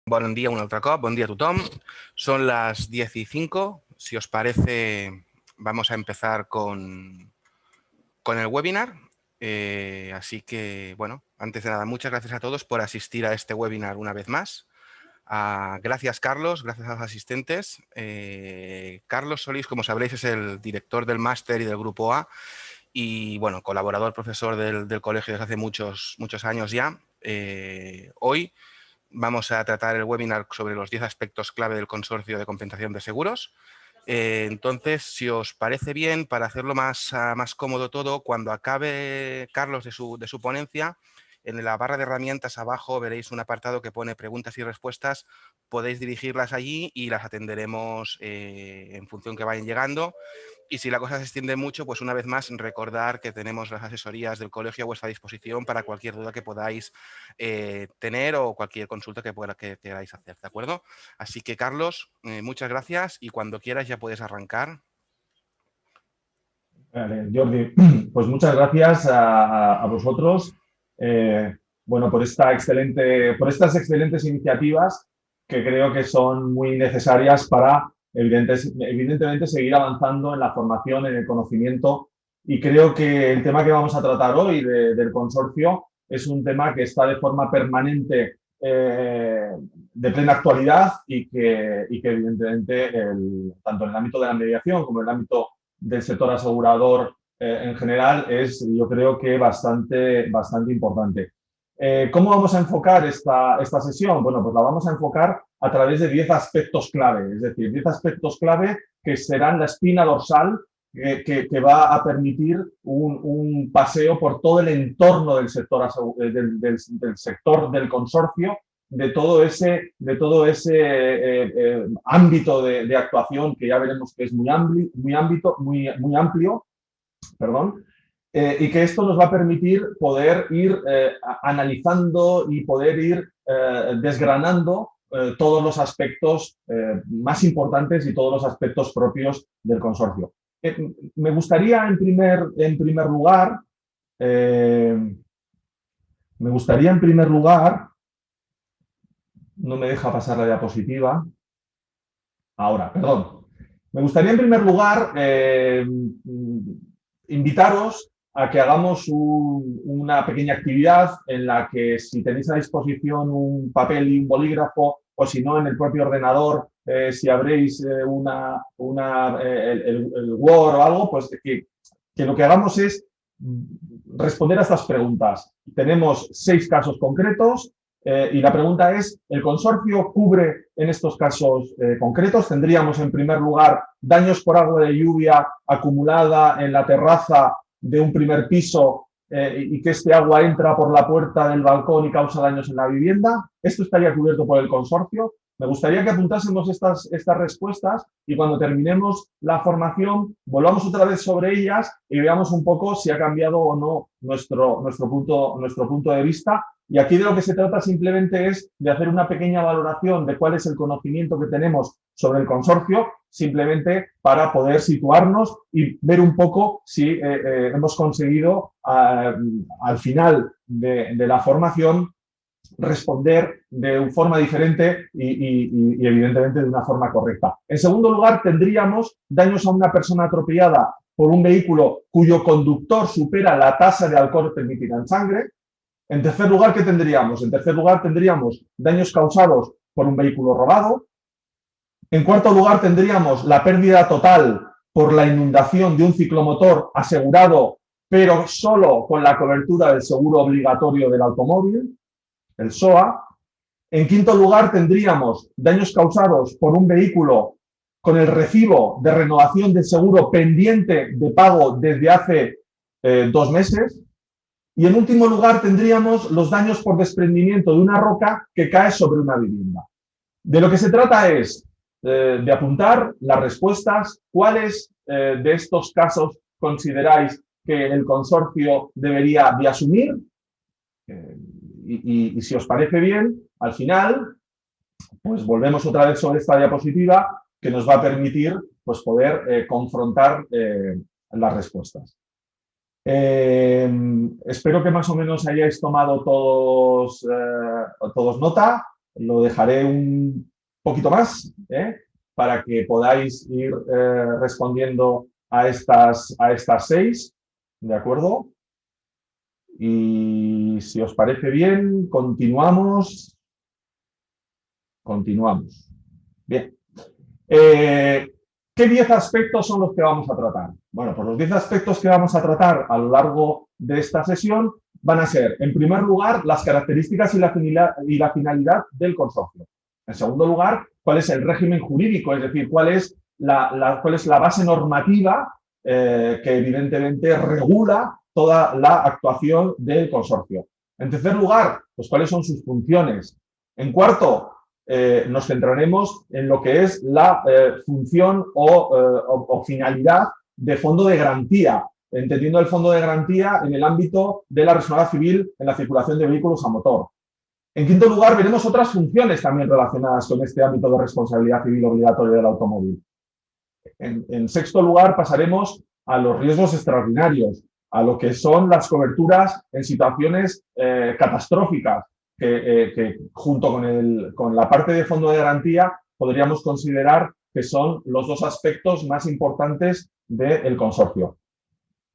Bon dia un altre cop, bon dia a tothom. Son las 10:05. Si os parece, vamos a empezar con el webinar. Así que, bueno, antes de nada, muchas gracias a todos por asistir a este webinar una vez más. Gracias, Carlos, gracias a los asistentes. Carlos Solís, como sabréis, es el director del máster y del Grupo A y, bueno, colaborador, profesor del colegio desde hace muchos años ya. Hoy vamos a tratar el webinar sobre los 10 aspectos clave del consorcio de compensación de seguros. Entonces, si os parece bien, para hacerlo más cómodo todo, cuando acabe Carlos de su ponencia, en la barra de herramientas abajo veréis un apartado que pone preguntas y respuestas. Podéis dirigirlas allí y las atenderemos en función que vayan llegando. Y si la cosa se extiende mucho, pues una vez más recordar que tenemos las asesorías del colegio a vuestra disposición para cualquier duda que podáis tener o cualquier consulta que queráis hacer, ¿de acuerdo? Así que, Carlos, muchas gracias y cuando quieras ya puedes arrancar. Vale, Jordi, pues muchas gracias a vosotros bueno, por estas excelentes iniciativas que creo que son muy necesarias para, evidentemente, seguir avanzando en la formación, en el conocimiento. Y creo que el tema que vamos a tratar hoy del consorcio es un tema que está de forma permanente de plena actualidad y que evidentemente, tanto en el ámbito de la mediación como en el ámbito del sector asegurador en general es, yo creo que bastante importante. ¿Cómo vamos a enfocar esta sesión? Bueno, pues la vamos a enfocar a través de 10 aspectos clave, es decir, 10 aspectos clave que serán la espina dorsal que va a permitir un paseo por todo el entorno del sector, del sector del consorcio, de todo ese ámbito de actuación que ya veremos que es muy amplio, perdón, y que esto nos va a permitir poder ir analizando y poder ir desgranando todos los aspectos más importantes y todos los aspectos propios del consorcio. Me gustaría en primer lugar no me deja pasar la diapositiva. Ahora, perdón. Me gustaría en primer lugar invitaros a que hagamos una pequeña actividad en la que, si tenéis a disposición un papel y un bolígrafo, o si no, en el propio ordenador, si abréis el Word o algo, pues que lo que hagamos es responder a estas preguntas. Tenemos 6 casos concretos. Y la pregunta es, ¿el consorcio cubre en estos casos concretos? Tendríamos, en primer lugar, daños por agua de lluvia acumulada en la terraza de un primer piso y que este agua entra por la puerta del balcón y causa daños en la vivienda. ¿Esto estaría cubierto por el consorcio? Me gustaría que apuntásemos estas respuestas y cuando terminemos la formación volvamos otra vez sobre ellas y veamos un poco si ha cambiado o no nuestro punto de vista. Y aquí de lo que se trata simplemente es de hacer una pequeña valoración de cuál es el conocimiento que tenemos sobre el consorcio, simplemente para poder situarnos y ver un poco si hemos conseguido al final de la formación responder de forma diferente y evidentemente de una forma correcta. En segundo lugar, tendríamos daños a una persona atropellada por un vehículo cuyo conductor supera la tasa de alcohol permitida en sangre. En tercer lugar, ¿qué tendríamos? En tercer lugar, tendríamos daños causados por un vehículo robado. En cuarto lugar, tendríamos la pérdida total por la inundación de un ciclomotor asegurado, pero solo con la cobertura del seguro obligatorio del automóvil, el SOA. En quinto lugar, tendríamos daños causados por un vehículo con el recibo de renovación del seguro pendiente de pago desde hace 2 meses. Y en último lugar, tendríamos los daños por desprendimiento de una roca que cae sobre una vivienda. De lo que se trata es de apuntar las respuestas. ¿Cuáles de estos casos consideráis que el consorcio debería de asumir? Y si os parece bien, al final, pues volvemos otra vez sobre esta diapositiva que nos va a permitir pues, poder confrontar las respuestas. Espero que más o menos hayáis tomado todos nota. lo dejaré un poquito más, para que podáis ir respondiendo a estas 6, ¿de acuerdo? Y si os parece bien, continuamos. Continuamos. Bien. ¿Qué 10 aspectos son los que vamos a tratar? Bueno, pues los 10 aspectos que vamos a tratar a lo largo de esta sesión van a ser, en primer lugar, las características y la finalidad del consorcio. En segundo lugar, cuál es el régimen jurídico, es decir, cuál es la base normativa que evidentemente regula toda la actuación del consorcio. En tercer lugar, pues cuáles son sus funciones. En cuarto, nos centraremos en lo que es la función o finalidad de fondo de garantía, entendiendo el fondo de garantía en el ámbito de la responsabilidad civil en la circulación de vehículos a motor. En quinto lugar, veremos otras funciones también relacionadas con este ámbito de responsabilidad civil obligatoria del automóvil. En sexto lugar, pasaremos a los riesgos extraordinarios, a lo que son las coberturas en situaciones catastróficas, que junto con la parte de fondo de garantía podríamos considerar que son los dos aspectos más importantes del consorcio.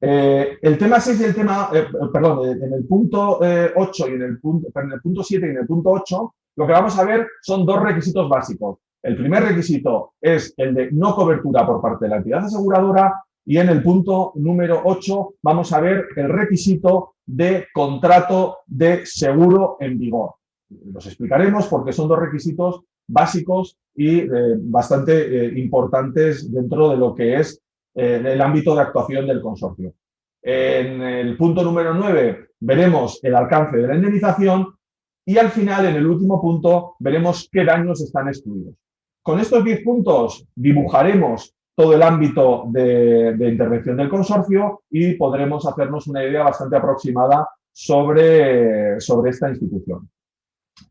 El tema 6 y el tema, en el punto 8 y en el punto 7 y en el punto 8, lo que vamos a ver son dos requisitos básicos. El primer requisito es el de no cobertura por parte de la entidad aseguradora y en el punto número 8 vamos a ver el requisito de contrato de seguro en vigor. Los explicaremos porque son dos requisitos básicos y bastante importantes dentro de lo que es el ámbito de actuación del consorcio. En el punto número 9 veremos el alcance de la indemnización y al final, en el último punto, veremos qué daños están excluidos. Con estos 10 puntos dibujaremos todo el ámbito de intervención del consorcio y podremos hacernos una idea bastante aproximada sobre esta institución.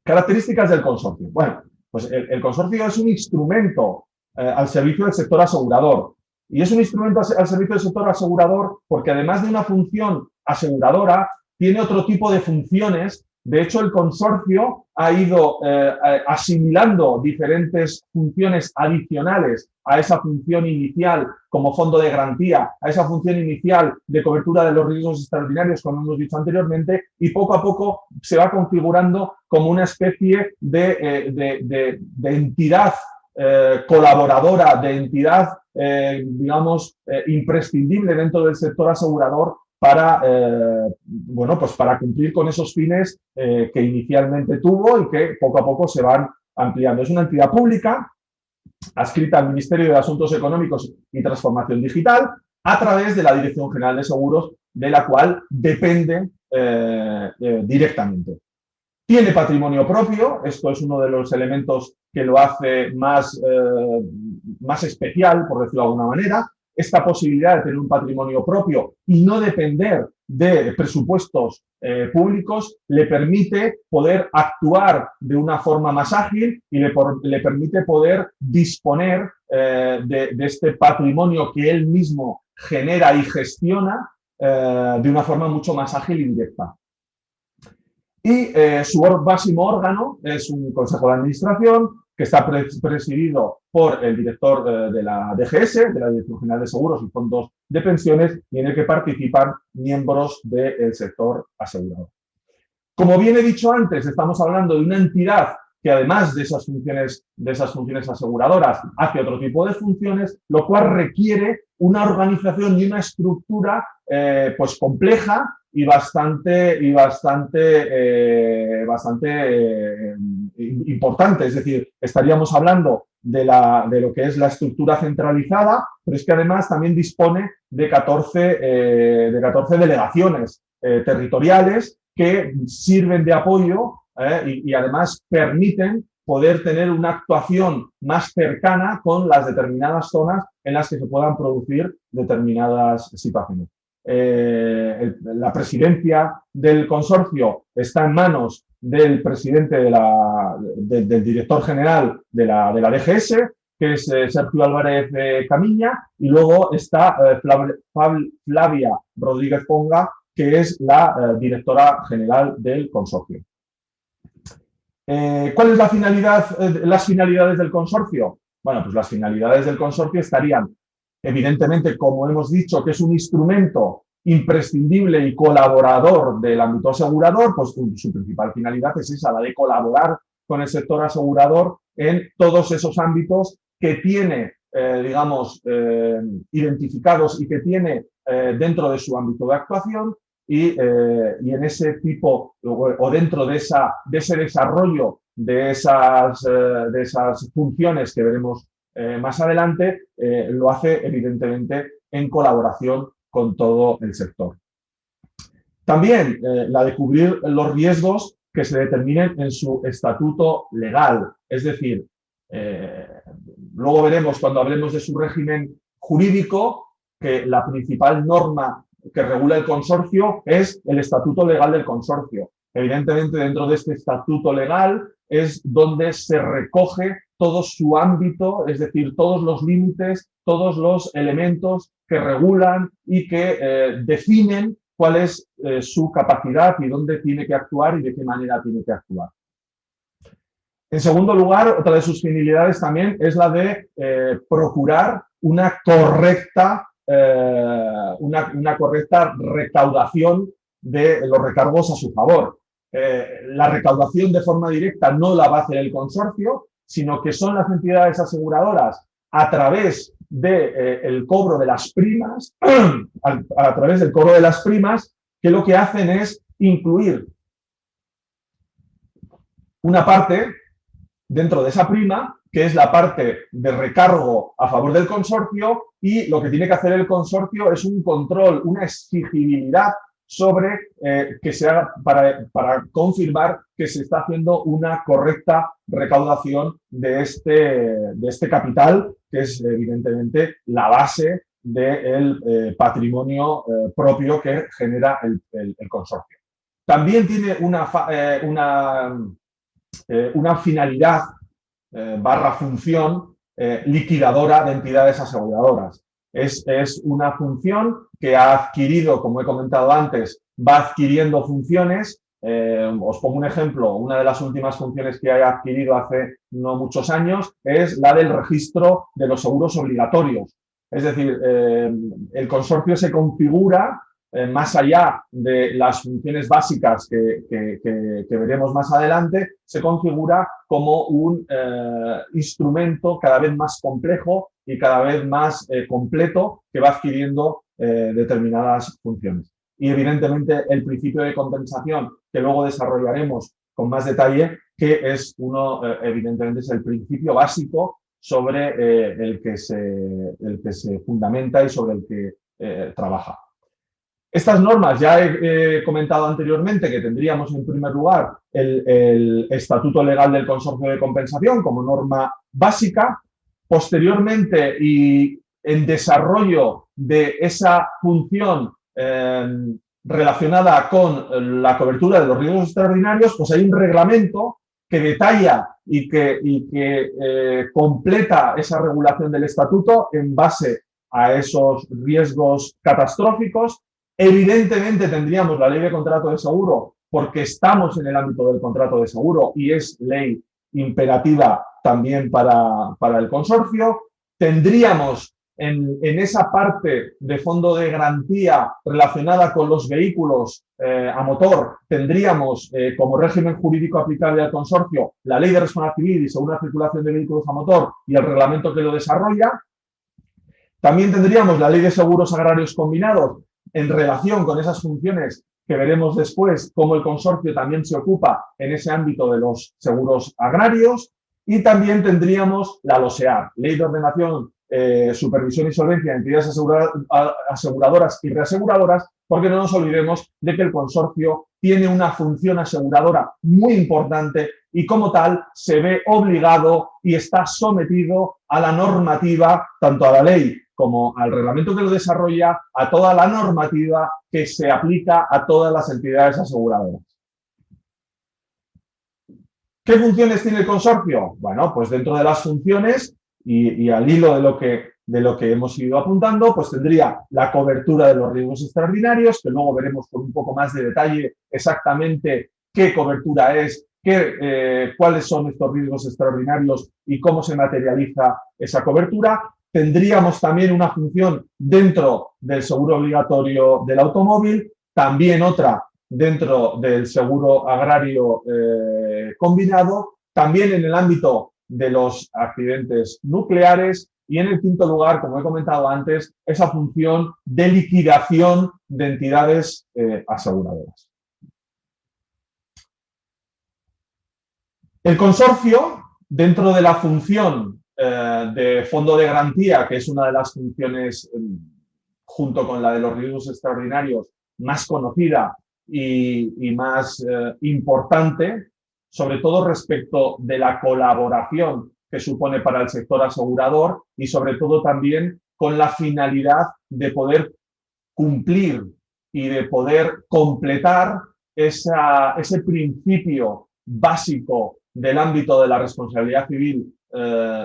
Características del consorcio. Bueno, pues el consorcio es un instrumento al servicio del sector asegurador. Y es un instrumento al servicio del sector asegurador porque además de una función aseguradora, tiene otro tipo de funciones. De hecho, el consorcio ha ido asimilando diferentes funciones adicionales a esa función inicial como fondo de garantía, a esa función inicial de cobertura de los riesgos extraordinarios, como hemos dicho anteriormente, y poco a poco se va configurando como una especie de entidad colaboradora, de entidad, digamos, imprescindible dentro del sector asegurador para, pues para cumplir con esos fines que inicialmente tuvo y que poco a poco se van ampliando. Es una entidad pública adscrita al Ministerio de Asuntos Económicos y Transformación Digital a través de la Dirección General de Seguros, de la cual depende directamente. Tiene patrimonio propio, esto es uno de los elementos que lo hace más especial, por decirlo de alguna manera. Esta posibilidad de tener un patrimonio propio y no depender de presupuestos públicos le permite poder actuar de una forma más ágil y le permite poder disponer de este patrimonio que él mismo genera y gestiona de una forma mucho más ágil y directa. Y su máximo órgano es un consejo de administración que está presidido por el director de la DGS, de la Dirección General de Seguros y Fondos de Pensiones, y en el que participan miembros del sector asegurador. Como bien he dicho antes, estamos hablando de una entidad que además de esas funciones aseguradoras hace otro tipo de funciones, lo cual requiere una organización y una estructura pues compleja y bastante importante. Es decir, estaríamos hablando de lo que es la estructura centralizada, pero es que además también dispone de 14 delegaciones territoriales que sirven de apoyo y además permiten poder tener una actuación más cercana con las determinadas zonas en las que se puedan producir determinadas situaciones. La presidencia del consorcio está en manos del presidente del director general de la DGS, que es Sergio Álvarez Camiña, y luego está Flavia Rodríguez Ponga, que es la directora general del consorcio. ¿Cuál es la finalidad, las finalidades del consorcio? Bueno, pues las finalidades del consorcio estarían, evidentemente, como hemos dicho, que es un instrumento imprescindible y colaborador del ámbito asegurador, pues su principal finalidad es esa, la de colaborar con el sector asegurador en todos esos ámbitos que tiene, digamos, identificados y que tiene dentro de su ámbito de actuación y en ese tipo o dentro de ese desarrollo de esas funciones que veremos más adelante, lo hace evidentemente en colaboración con todo el sector. También la de cubrir los riesgos que se determinen en su estatuto legal, es decir, luego veremos cuando hablemos de su régimen jurídico que la principal norma que regula el consorcio es el estatuto legal del consorcio. Evidentemente, dentro de este estatuto legal es donde se recoge todo su ámbito, es decir, todos los límites, todos los elementos que regulan y que definen cuál es su capacidad y dónde tiene que actuar y de qué manera tiene que actuar. En segundo lugar, otra de sus finalidades también es la de procurar una correcta recaudación de los recargos a su favor. La recaudación de forma directa no la va a hacer el consorcio, sino que son las entidades aseguradoras a través del cobro de las primas, a través del cobro de las primas, que lo que hacen es incluir una parte dentro de esa prima, que es la parte de recargo a favor del consorcio, y lo que tiene que hacer el consorcio es un control, una exigibilidad sobre que se haga para confirmar que se está haciendo una correcta recaudación de este capital, que es evidentemente la base del patrimonio propio que genera el consorcio. También tiene una finalidad barra función liquidadora de entidades aseguradoras. Es una función que ha adquirido, como he comentado antes, va adquiriendo funciones. Os pongo un ejemplo. Una de las últimas funciones que ha adquirido hace no muchos años es la del registro de los seguros obligatorios. Es decir, el consorcio se configura más allá de las funciones básicas que veremos más adelante, se configura como un instrumento cada vez más complejo y cada vez más completo que va adquiriendo determinadas funciones. Y evidentemente el principio de compensación, que luego desarrollaremos con más detalle, que es evidentemente es el principio básico sobre el que se fundamenta y sobre el que trabaja. Estas normas ya he comentado anteriormente que tendríamos en primer lugar el Estatuto Legal del Consorcio de Compensación como norma básica. Posteriormente y en desarrollo de esa función relacionada con la cobertura de los riesgos extraordinarios, pues hay un reglamento que detalla y que completa esa regulación del estatuto en base a esos riesgos catastróficos. Evidentemente tendríamos la ley de contrato de seguro porque estamos en el ámbito del contrato de seguro y es ley imperativa también para el consorcio. Tendríamos en esa parte de fondo de garantía relacionada con los vehículos a motor, tendríamos como régimen jurídico aplicable al consorcio la ley de responsabilidad civil y segunda circulación de vehículos a motor y el reglamento que lo desarrolla. También tendríamos la ley de seguros agrarios combinados en relación con esas funciones que veremos después, cómo el consorcio también se ocupa en ese ámbito de los seguros agrarios. Y también tendríamos la LOSEAR, Ley de Ordenación, Supervisión y Solvencia de Entidades Aseguradoras y Reaseguradoras, porque no nos olvidemos de que el consorcio tiene una función aseguradora muy importante y como tal se ve obligado y está sometido a la normativa, tanto a la ley como al reglamento que lo desarrolla, a toda la normativa que se aplica a todas las entidades aseguradoras. ¿Qué funciones tiene el consorcio? Bueno, pues dentro de las funciones y al hilo de lo que hemos ido apuntando, pues tendría la cobertura de los riesgos extraordinarios, que luego veremos con un poco más de detalle exactamente qué cobertura es cuáles son estos riesgos extraordinarios y cómo se materializa esa cobertura. Tendríamos también una función dentro del seguro obligatorio del automóvil, también otra dentro del seguro agrario combinado, también en el ámbito de los accidentes nucleares y en el quinto lugar, como he comentado antes, esa función de liquidación de entidades aseguradoras. El consorcio, dentro de la función de fondo de garantía, que es una de las funciones, junto con la de los riesgos extraordinarios, más conocida y más importante, sobre todo respecto de la colaboración que supone para el sector asegurador y sobre todo también con la finalidad de poder cumplir y de poder completar ese principio básico del ámbito de la responsabilidad civil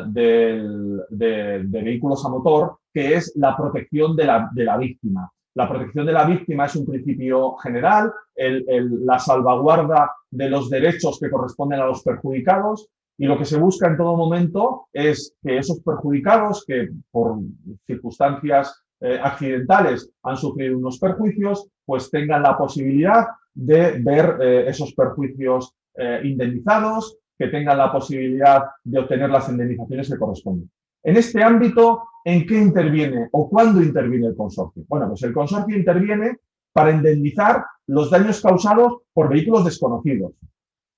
de vehículos a motor, que es la protección de la víctima. La protección de la víctima es un principio general, la salvaguarda de los derechos que corresponden a los perjudicados, y lo que se busca en todo momento es que esos perjudicados que por circunstancias accidentales han sufrido unos perjuicios, pues tengan la posibilidad de ver esos perjuicios indemnizados, que tengan la posibilidad de obtener las indemnizaciones que corresponden. En este ámbito, ¿en qué interviene o cuándo interviene el consorcio? Bueno, pues el consorcio interviene para indemnizar los daños causados por vehículos desconocidos.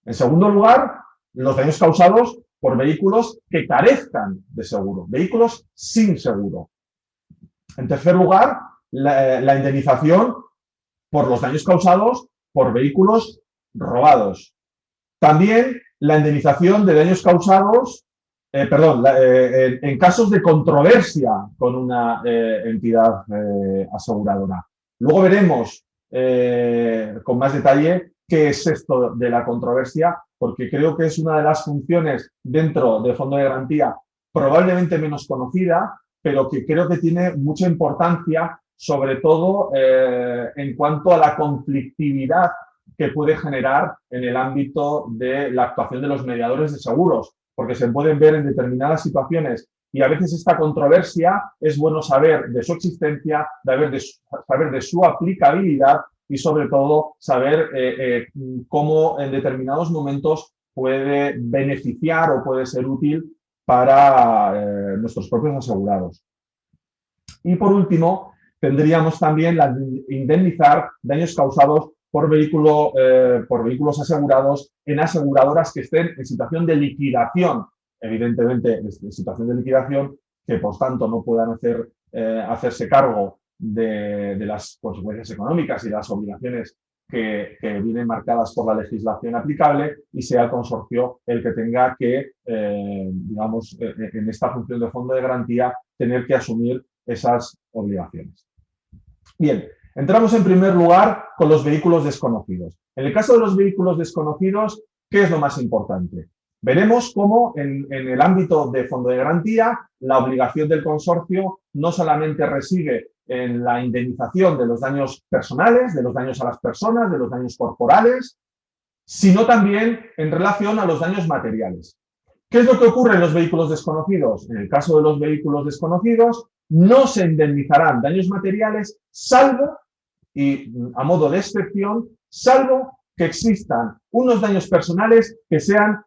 En segundo lugar, los daños causados por vehículos que carezcan de seguro, vehículos sin seguro. En tercer lugar, la indemnización por los daños causados por vehículos robados. También la indemnización de daños causados, en casos de controversia con una entidad aseguradora. Luego veremos con más detalle qué es esto de la controversia, porque creo que es una de las funciones dentro del fondo de garantía probablemente menos conocida, pero que creo que tiene mucha importancia, sobre todo en cuanto a la conflictividad que puede generar en el ámbito de la actuación de los mediadores de seguros, porque se pueden ver en determinadas situaciones y a veces esta controversia es bueno saber de su existencia, saber de su aplicabilidad y sobre todo saber cómo en determinados momentos puede beneficiar o puede ser útil para nuestros propios asegurados. Y por último, tendríamos también la de indemnizar daños causados por vehículos asegurados en aseguradoras que estén en situación de liquidación. Evidentemente, en situación de liquidación, que por tanto no puedan hacerse cargo de las consecuencias económicas y las obligaciones que vienen marcadas por la legislación aplicable y sea el consorcio el que tenga que, digamos, en esta función de fondo de garantía, tener que asumir esas obligaciones. Bien, entramos en primer lugar con los vehículos desconocidos. En el caso de los vehículos desconocidos, ¿qué es lo más importante? Veremos cómo en el ámbito de fondo de garantía la obligación del consorcio no solamente reside en la indemnización de los daños personales, de los daños a las personas, de los daños corporales, sino también en relación a los daños materiales. ¿Qué es lo que ocurre en los vehículos desconocidos? En el caso de los vehículos desconocidos, no se indemnizarán daños materiales, salvo, y a modo de excepción, salvo que existan unos daños personales que sean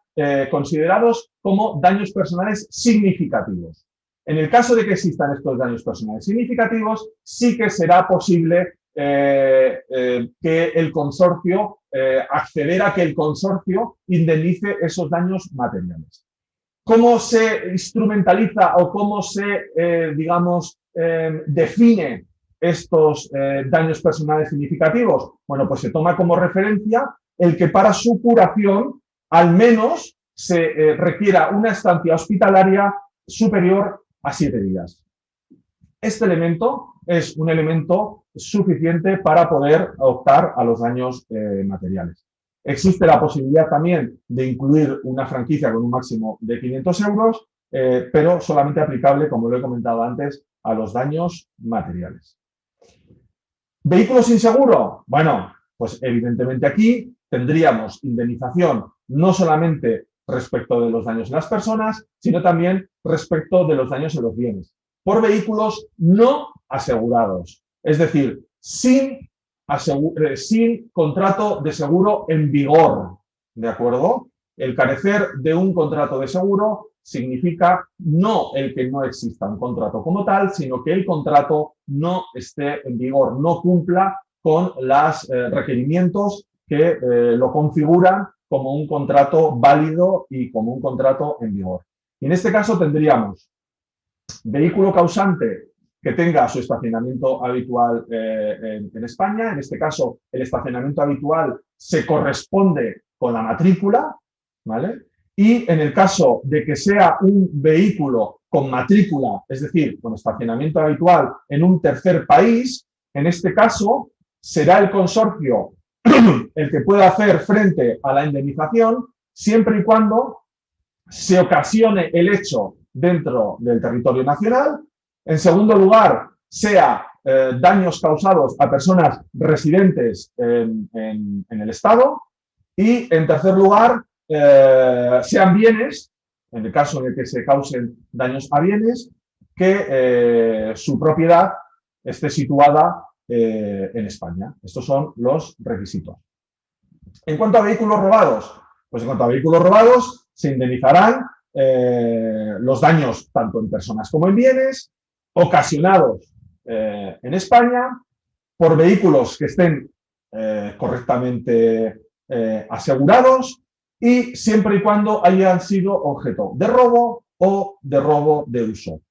considerados como daños personales significativos. En el caso de que existan estos daños personales significativos, sí que será posible que el consorcio, acceder a que el consorcio indemnice esos daños materiales. ¿Cómo se instrumentaliza o cómo se, define estos daños personales significativos? Bueno, pues se toma como referencia el que para su curación al menos se requiera una estancia hospitalaria superior a 7 días. Este elemento es un elemento suficiente para poder optar a los daños materiales. Existe la posibilidad también de incluir una franquicia con un máximo de 500 euros, pero solamente aplicable, como lo he comentado antes, a los daños materiales. ¿Vehículos sin seguro? Bueno, pues evidentemente aquí tendríamos indemnización no solamente respecto de los daños en las personas, sino también respecto de los daños en los bienes, por vehículos no asegurados, es decir, sin contrato de seguro en vigor, ¿de acuerdo? El carecer de un contrato de seguro significa no el que no exista un contrato como tal, sino que el contrato no esté en vigor, no cumpla con los requerimientos que lo configuran como un contrato válido y como un contrato en vigor. Y en este caso tendríamos vehículo causante que tenga su estacionamiento habitual en España. En este caso, el estacionamiento habitual se corresponde con la matrícula, ¿vale? Y en el caso de que sea un vehículo con matrícula, es decir, con estacionamiento habitual en un tercer país, en este caso será el consorcio el que pueda hacer frente a la indemnización siempre y cuando se ocasione el hecho dentro del territorio nacional. En segundo lugar, sea daños causados a personas residentes en el Estado. Y en tercer lugar, sean bienes, en el caso en el que se causen daños a bienes, que su propiedad esté situada en España. Estos son los requisitos. En cuanto a vehículos robados, pues en cuanto a vehículos robados, se indemnizarán los daños tanto en personas como en bienes, ocasionados en España, por vehículos que estén correctamente asegurados y siempre y cuando hayan sido objeto de robo o de robo de uso.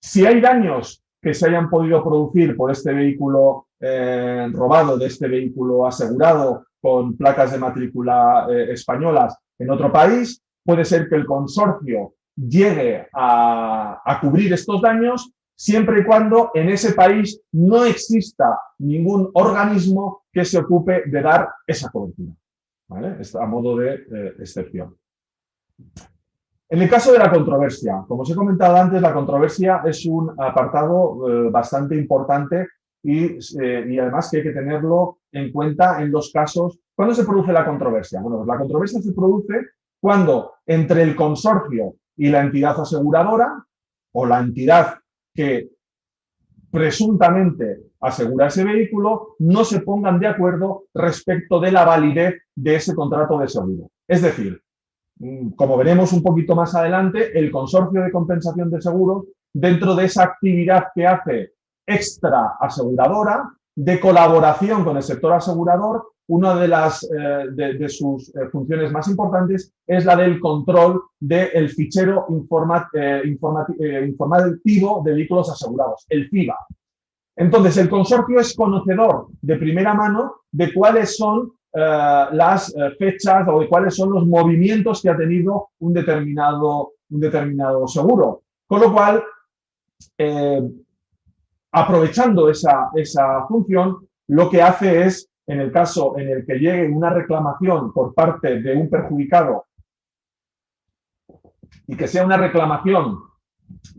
Si hay daños que se hayan podido producir por este vehículo robado, de este vehículo asegurado con placas de matrícula españolas en otro país, puede ser que el consorcio llegue a cubrir estos daños siempre y cuando en ese país no exista ningún organismo que se ocupe de dar esa cobertura, ¿vale? A modo de excepción. En el caso de la controversia, como os he comentado antes, la controversia es un apartado bastante importante y además que hay que tenerlo en cuenta en los casos. ¿Cuándo se produce la controversia? Bueno, pues la controversia se produce cuando entre el consorcio y la entidad aseguradora o la entidad que presuntamente asegura ese vehículo no se pongan de acuerdo respecto de la validez de ese contrato de seguro. Es decir, como veremos un poquito más adelante, el consorcio de compensación de seguros, dentro de esa actividad que hace extra aseguradora, de colaboración con el sector asegurador, una de sus funciones más importantes es la del control del fichero informativo de vehículos asegurados, el FIVA. Entonces, el consorcio es conocedor de primera mano de cuáles son las fechas o de cuáles son los movimientos que ha tenido un determinado seguro. Con lo cual, aprovechando esa función, lo que hace es, en el caso en el que llegue una reclamación por parte de un perjudicado y que sea una reclamación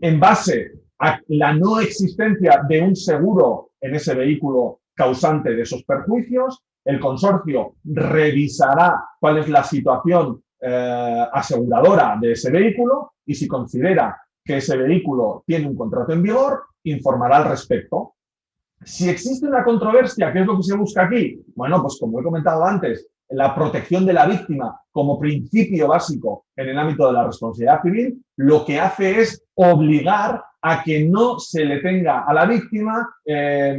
en base a la no existencia de un seguro en ese vehículo causante de esos perjuicios, el consorcio revisará cuál es la situación aseguradora de ese vehículo y si considera que ese vehículo tiene un contrato en vigor, informará al respecto. Si existe una controversia, ¿qué es lo que se busca aquí? Bueno, pues como he comentado antes, la protección de la víctima como principio básico en el ámbito de la responsabilidad civil, lo que hace es obligar a que no se le tenga a la víctima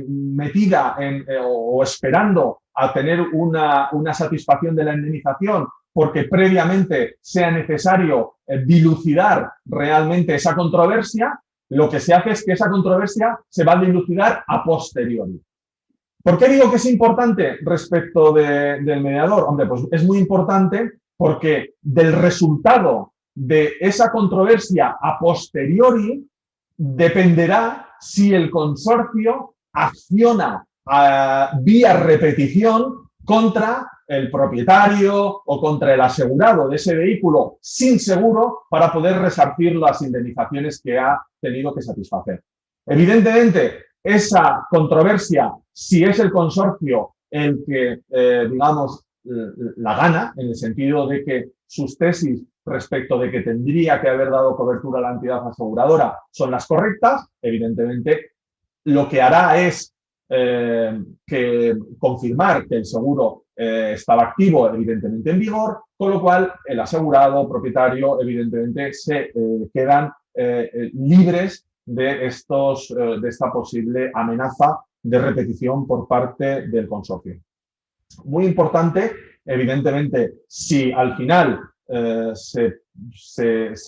metida o esperando a tener una satisfacción de la indemnización porque previamente sea necesario dilucidar realmente esa controversia. Lo que se hace es que esa controversia se va a dilucidar a posteriori. ¿Por qué digo que es importante respecto del mediador? Hombre, pues es muy importante porque del resultado de esa controversia a posteriori dependerá si el consorcio acciona vía repetición contra el propietario o contra el asegurado de ese vehículo sin seguro para poder resarcir las indemnizaciones que ha tenido que satisfacer. Evidentemente, esa controversia, si es el consorcio el que, digamos, la gana, en el sentido de que sus tesis respecto de que tendría que haber dado cobertura a la entidad aseguradora son las correctas, evidentemente lo que hará es confirmar que el seguro estaba activo, evidentemente en vigor, con lo cual el asegurado, propietario, evidentemente se quedan libres de esta posible amenaza de repetición por parte del consorcio. Muy importante, evidentemente, si al final se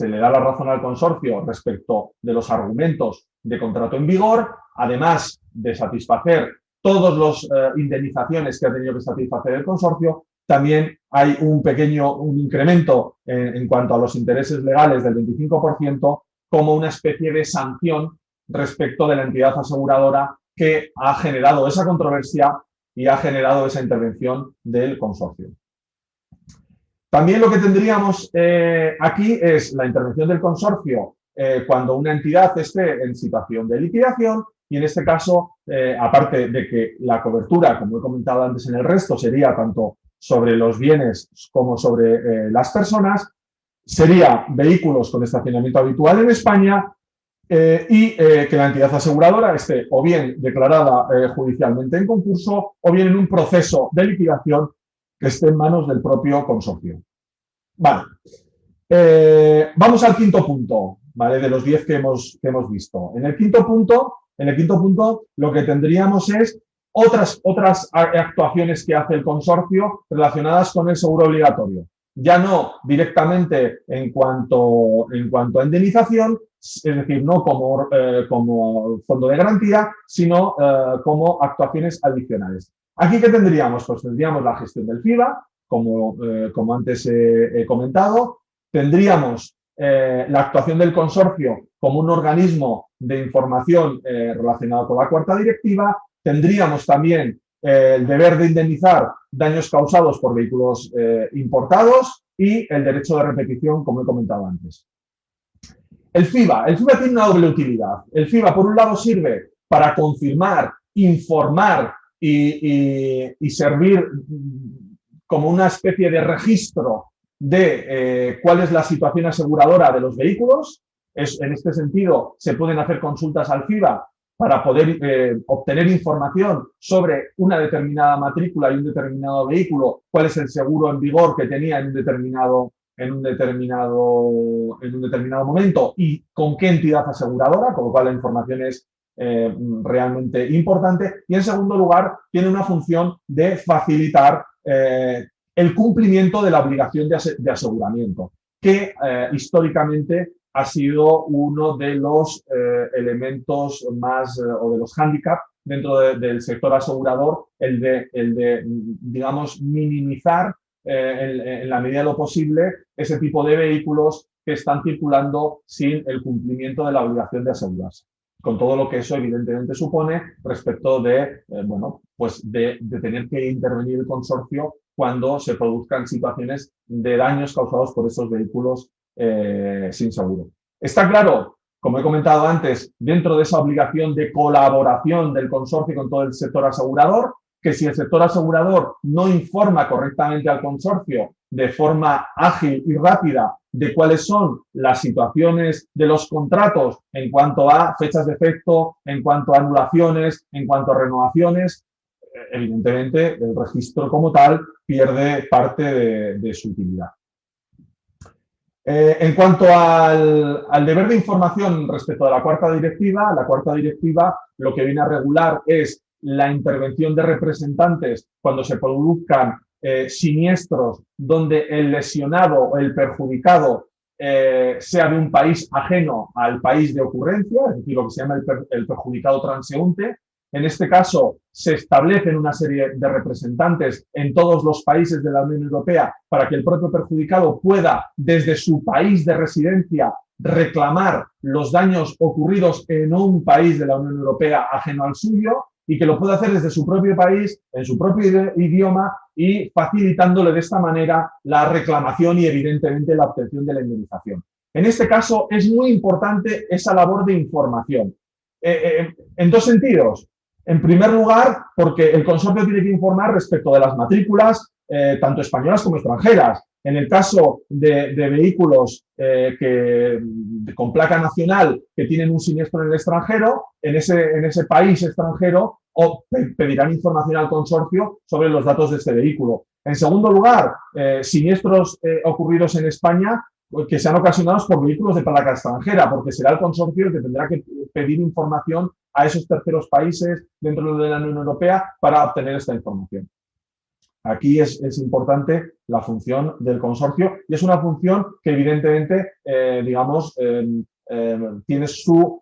le da la razón al consorcio respecto de los argumentos de contrato en vigor, además de satisfacer todas las indemnizaciones que ha tenido que satisfacer el consorcio, también hay un incremento en cuanto a los intereses legales del 25% como una especie de sanción respecto de la entidad aseguradora que ha generado esa controversia y ha generado esa intervención del consorcio. También lo que tendríamos aquí es la intervención del consorcio cuando una entidad esté en situación de liquidación y en este caso, aparte de que la cobertura, como he comentado antes en el resto, sería tanto sobre los bienes como sobre las personas, sería vehículos con estacionamiento habitual en España y que la entidad aseguradora esté o bien declarada judicialmente en concurso o bien en un proceso de liquidación que esté en manos del propio consorcio. Vale. Vamos al quinto punto, ¿vale? De los 10 que hemos visto. En el quinto punto lo que tendríamos es otras actuaciones que hace el consorcio relacionadas con el seguro obligatorio. Ya no directamente en cuanto a indemnización, es decir, no como fondo de garantía, sino como actuaciones adicionales. ¿Aquí qué tendríamos? Pues tendríamos la gestión del FIBA, como antes he comentado. Tendríamos la actuación del consorcio como un organismo de información relacionado con la cuarta directiva. Tendríamos también el deber de indemnizar daños causados por vehículos importados y el derecho de repetición, como he comentado antes. El FIBA tiene una doble utilidad. El FIBA, por un lado, sirve para confirmar, informar y servir como una especie de registro de cuál es la situación aseguradora de los vehículos. En este sentido, se pueden hacer consultas al FIBA para poder obtener información sobre una determinada matrícula y un determinado vehículo, cuál es el seguro en vigor que tenía en un determinado momento y con qué entidad aseguradora, con lo cual la información es realmente importante. Y en segundo lugar, tiene una función de facilitar el cumplimiento de la obligación de aseguramiento, que históricamente ha sido uno de los elementos más o de los hándicaps dentro del sector asegurador, el de digamos, minimizar en la medida de lo posible ese tipo de vehículos que están circulando sin el cumplimiento de la obligación de asegurarse, con todo lo que eso evidentemente supone respecto de, de tener que intervenir el consorcio cuando se produzcan situaciones de daños causados por esos vehículos sin seguro. Está claro, como he comentado antes, dentro de esa obligación de colaboración del consorcio con todo el sector asegurador, que si el sector asegurador no informa correctamente al consorcio de forma ágil y rápida de cuáles son las situaciones de los contratos en cuanto a fechas de efecto, en cuanto a anulaciones, en cuanto a renovaciones, evidentemente el registro como tal pierde parte de su utilidad. En cuanto al deber de información respecto de la cuarta directiva lo que viene a regular es la intervención de representantes cuando se produzcan siniestros donde el lesionado o el perjudicado sea de un país ajeno al país de ocurrencia, es decir, lo que se llama el perjudicado transeúnte. En este caso, se establecen una serie de representantes en todos los países de la Unión Europea para que el propio perjudicado pueda, desde su país de residencia, reclamar los daños ocurridos en un país de la Unión Europea ajeno al suyo y que lo pueda hacer desde su propio país, en su propio idioma y facilitándole de esta manera la reclamación y, evidentemente, la obtención de la indemnización. En este caso, es muy importante esa labor de información. En dos sentidos. En primer lugar, porque el consorcio tiene que informar respecto de las matrículas, tanto españolas como extranjeras. En el caso de vehículos con placa nacional que tienen un siniestro en el extranjero, en ese país extranjero pedirán información al consorcio sobre los datos de este vehículo. En segundo lugar, siniestros ocurridos en España que sean ocasionados por vehículos de placa extranjera, porque será el consorcio el que tendrá que pedir información a esos terceros países dentro de la Unión Europea para obtener esta información. Aquí es importante la función del consorcio y es una función que evidentemente, tiene su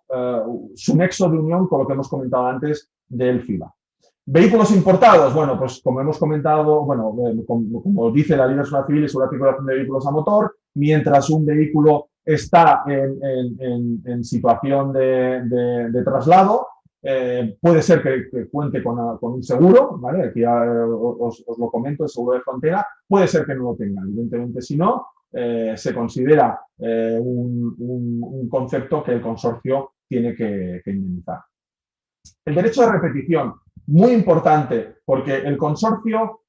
nexo de unión con lo que hemos comentado antes del FIBA. Vehículos importados, bueno, pues como hemos comentado, bueno, como dice la Ley de Seguridad Civil y Seguridad y Circulación de Vehículos a Motor, mientras un vehículo está en situación de traslado, puede ser que cuente con un seguro, ¿vale? Aquí os lo comento, el seguro de frontera, puede ser que no lo tenga. Evidentemente, si no, se considera un concepto que el consorcio tiene que indemnizar. El derecho de repetición, muy importante, porque el consorcio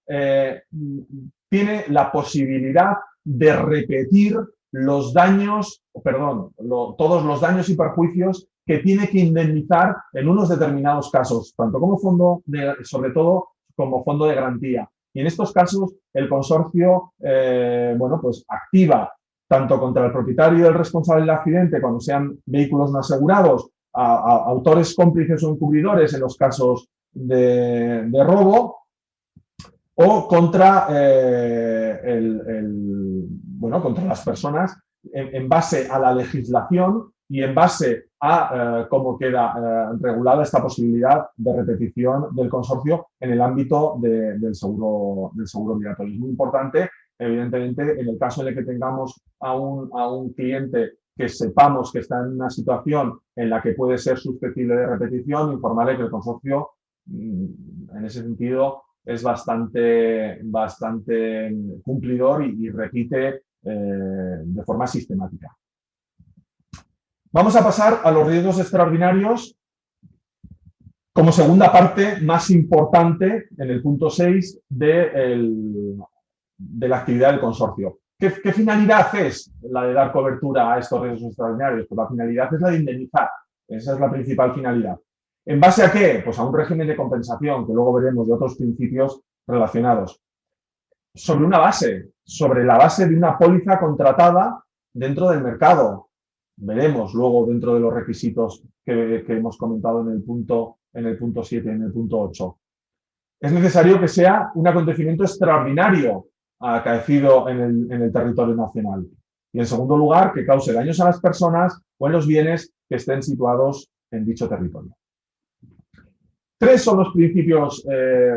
tiene la posibilidad de repetir los daños, todos los daños y perjuicios que tiene que indemnizar en unos determinados casos, tanto como sobre todo como fondo de garantía. Y en estos casos el consorcio pues activa tanto contra el propietario y el responsable del accidente cuando sean vehículos no asegurados, a autores cómplices o encubridores en los casos de robo, o contra, contra las personas en base a la legislación y en base a cómo queda regulada esta posibilidad de repetición del consorcio en el ámbito del seguro obligatorio. Es muy importante, evidentemente, en el caso en el que tengamos a un cliente que sepamos que está en una situación en la que puede ser susceptible de repetición, informarle que el consorcio, en ese sentido, es bastante cumplidor y repite de forma sistemática. Vamos a pasar a los riesgos extraordinarios como segunda parte más importante en el punto 6 de la actividad del consorcio. ¿Qué finalidad es la de dar cobertura a estos riesgos extraordinarios? Pues la finalidad es la de indemnizar. Esa es la principal finalidad. ¿En base a qué? Pues a un régimen de compensación, que luego veremos de otros principios relacionados. Sobre la base de una póliza contratada dentro del mercado. Veremos luego dentro de los requisitos que hemos comentado en el punto 7 y en el punto 8. Es necesario que sea un acontecimiento extraordinario acaecido en el territorio nacional. Y en segundo lugar, que cause daños a las personas o en los bienes que estén situados en dicho territorio. 3 son los principios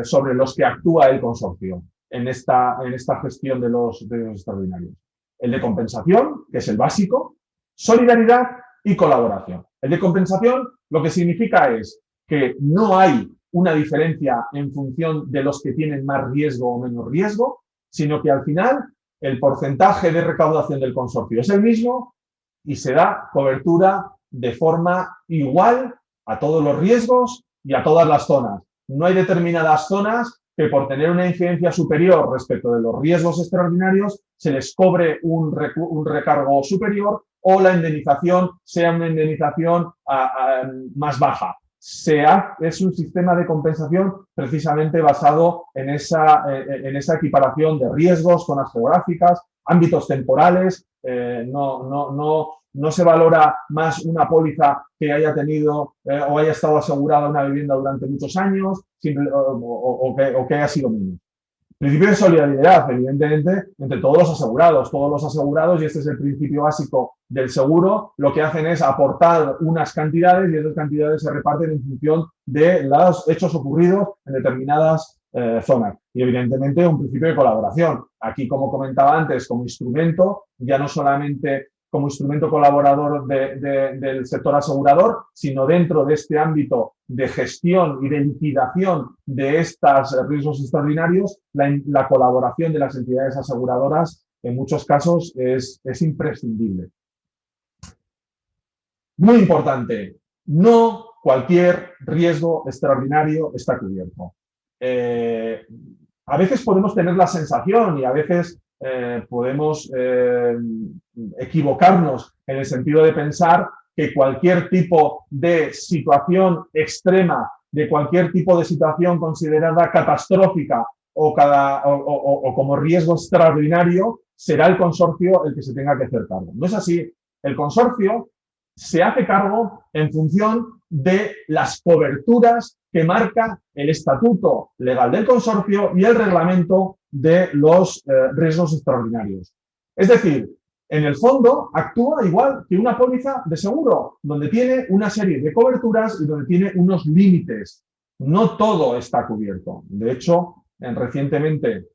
sobre los que actúa el consorcio en esta gestión de los extraordinarios. El de compensación, que es el básico, solidaridad y colaboración. El de compensación lo que significa es que no hay una diferencia en función de los que tienen más riesgo o menos riesgo, sino que al final el porcentaje de recaudación del consorcio es el mismo y se da cobertura de forma igual a todos los riesgos y a todas las zonas. No hay determinadas zonas que por tener una incidencia superior respecto de los riesgos extraordinarios se les cobre un recargo superior o la indemnización sea una indemnización más baja. Es un sistema de compensación precisamente basado en esa equiparación de riesgos, zonas geográficas, ámbitos temporales. No se valora más una póliza que haya tenido o haya estado asegurada una vivienda durante muchos años o que haya sido menos. Principio de solidaridad, evidentemente, entre todos los asegurados. Todos los asegurados, y este es el principio básico del seguro, lo que hacen es aportar unas cantidades y esas cantidades se reparten en función de los hechos ocurridos en determinadas zonas. Y evidentemente un principio de colaboración. Aquí, como comentaba antes, como instrumento, ya no solamente como instrumento colaborador del sector asegurador, sino dentro de este ámbito de gestión y de liquidación de estos riesgos extraordinarios, la colaboración de las entidades aseguradoras en muchos casos es imprescindible. Muy importante, no cualquier riesgo extraordinario está cubierto. a veces podemos tener la sensación y a veces podemos equivocarnos en el sentido de pensar que cualquier tipo de situación extrema, de cualquier tipo de situación considerada catastrófica o como riesgo extraordinario, será el consorcio el que se tenga que hacer cargo. No es así. El consorcio se hace cargo en función de las coberturas que marca el estatuto legal del consorcio y el reglamento de los riesgos extraordinarios. Es decir, en el fondo actúa igual que una póliza de seguro, donde tiene una serie de coberturas y donde tiene unos límites. No todo está cubierto. De hecho, recientemente,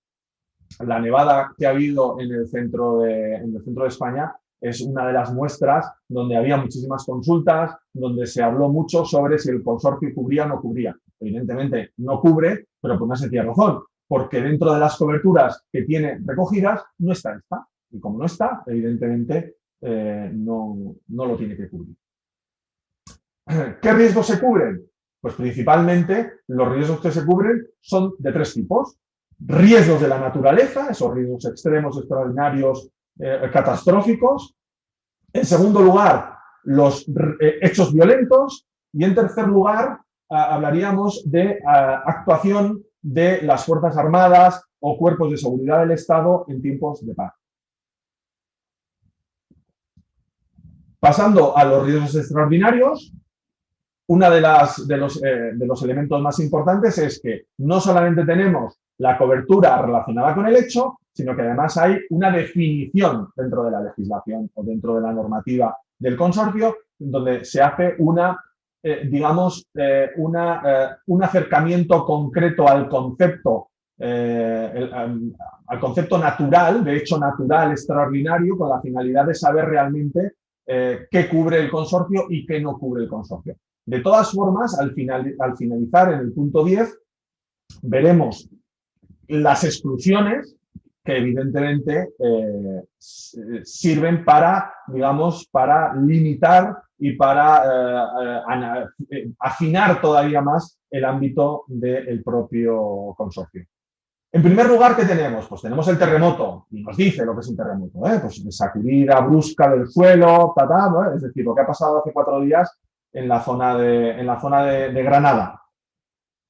la nevada que ha habido en el centro de España es una de las muestras donde había muchísimas consultas, donde se habló mucho sobre si el consorcio cubría o no cubría. Evidentemente no cubre, pero por una sencilla razón, porque dentro de las coberturas que tiene recogidas no está esta. Y como no está, evidentemente no lo tiene que cubrir. ¿Qué riesgos se cubren? Pues principalmente los riesgos que se cubren son de tres tipos. Riesgos de la naturaleza, esos riesgos extremos, extraordinarios, catastróficos. En segundo lugar, los hechos violentos. Y en tercer lugar, hablaríamos de actuación de las Fuerzas Armadas o cuerpos de seguridad del Estado en tiempos de paz. Pasando a los riesgos extraordinarios, uno de los elementos más importantes es que no solamente tenemos la cobertura relacionada con el hecho, sino que además hay una definición dentro de la legislación o dentro de la normativa del consorcio, donde se hace un acercamiento concreto al concepto natural, de hecho natural extraordinario, con la finalidad de saber realmente qué cubre el consorcio y qué no cubre el consorcio. De todas formas, al finalizar en el punto 10, veremos las exclusiones que evidentemente sirven para limitar y para afinar todavía más el ámbito del propio consorcio. En primer lugar, ¿qué tenemos? Pues tenemos el terremoto, y nos dice lo que es un terremoto, pues sacudida brusca del suelo, es decir, lo que ha pasado hace 4 días en la zona de Granada.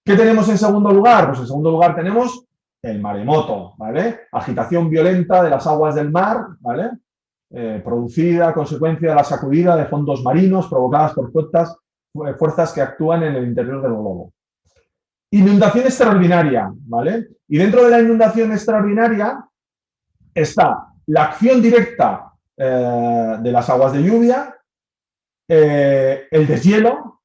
¿Qué tenemos en segundo lugar? Pues en segundo lugar tenemos el maremoto, ¿vale? Agitación violenta de las aguas del mar, ¿vale? Producida a consecuencia de la sacudida de fondos marinos provocadas por fuerzas que actúan en el interior del globo. Inundación extraordinaria, ¿vale? Y dentro de la inundación extraordinaria está la acción directa de las aguas de lluvia, el deshielo,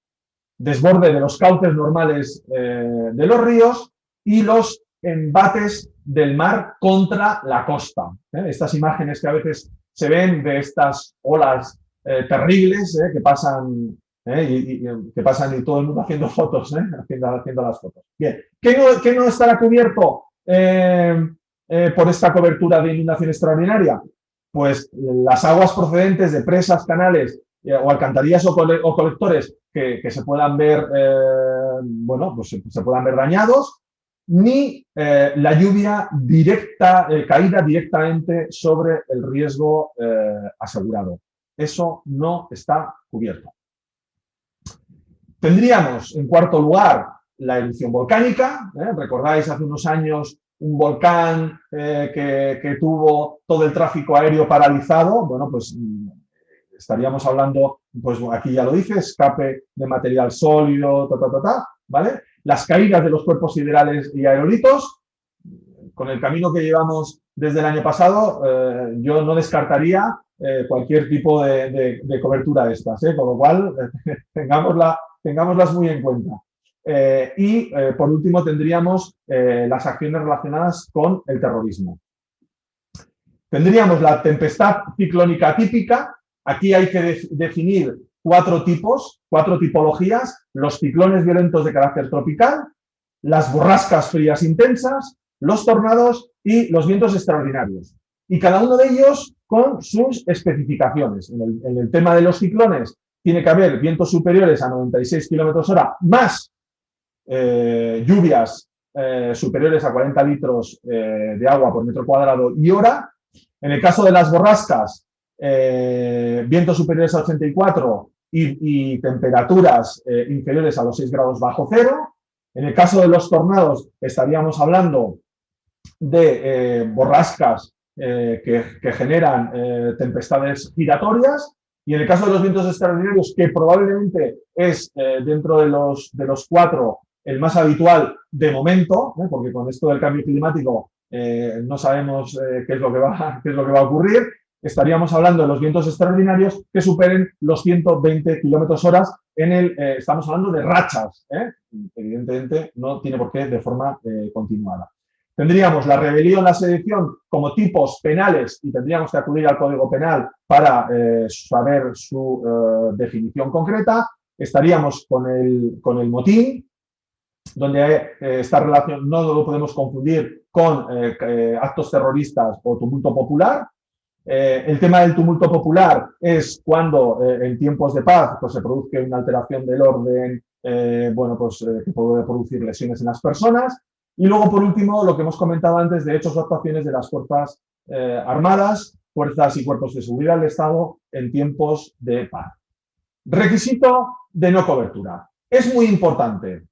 desborde de los cauces normales de los ríos y los embates del mar contra la costa. Estas imágenes que a veces se ven de estas olas terribles que pasan y todo el mundo haciendo fotos, haciendo las fotos. Bien, ¿qué no estará cubierto por esta cobertura de inundación extraordinaria? Pues las aguas procedentes de presas, canales o alcantarillas o colectores que se puedan ver, se puedan ver dañados, ni la lluvia directa, caída directamente sobre el riesgo asegurado. Eso no está cubierto. Tendríamos, en cuarto lugar, la erupción volcánica. Recordáis hace unos años un volcán que tuvo todo el tráfico aéreo paralizado. Bueno, pues estaríamos hablando, pues aquí ya lo dice, escape de material sólido, ¿vale? Las caídas de los cuerpos siderales y aerolitos. Con el camino que llevamos desde el año pasado, yo no descartaría cualquier tipo de cobertura de estas, con lo cual tengámoslas muy en cuenta. Por último tendríamos las acciones relacionadas con el terrorismo. Tendríamos la tempestad ciclónica típica. Aquí hay que definir 4 tipologías: los ciclones violentos de carácter tropical, las borrascas frías intensas, los tornados y los vientos extraordinarios. Y cada uno de ellos con sus especificaciones. En el tema de los ciclones tiene que haber vientos superiores a 96 km/h más lluvias superiores a 40 litros de agua por metro cuadrado y hora. En el caso de las borrascas, vientos superiores a 84 y temperaturas inferiores a los 6 grados bajo cero. En el caso de los tornados, estaríamos hablando de borrascas que generan tempestades giratorias. Y en el caso de los vientos extraordinarios, que probablemente es dentro de los 4 el más habitual de momento, porque con esto del cambio climático no sabemos qué es lo que va a ocurrir, estaríamos hablando de los vientos extraordinarios que superen los 120 kilómetros horas estamos hablando de rachas, evidentemente no tiene por qué de forma continuada. Tendríamos la rebelión, la sedición como tipos penales y tendríamos que acudir al Código Penal para saber su definición concreta. Estaríamos con el motín, donde esta relación no lo podemos confundir con actos terroristas o tumulto popular. El tema del tumulto popular es cuando en tiempos de paz pues, se produzca una alteración del orden que puede producir lesiones en las personas. Y luego, por último, lo que hemos comentado antes de hechos o actuaciones de las fuerzas armadas, fuerzas y cuerpos de seguridad del Estado en tiempos de paz. Requisito de no cobertura. Es muy importante.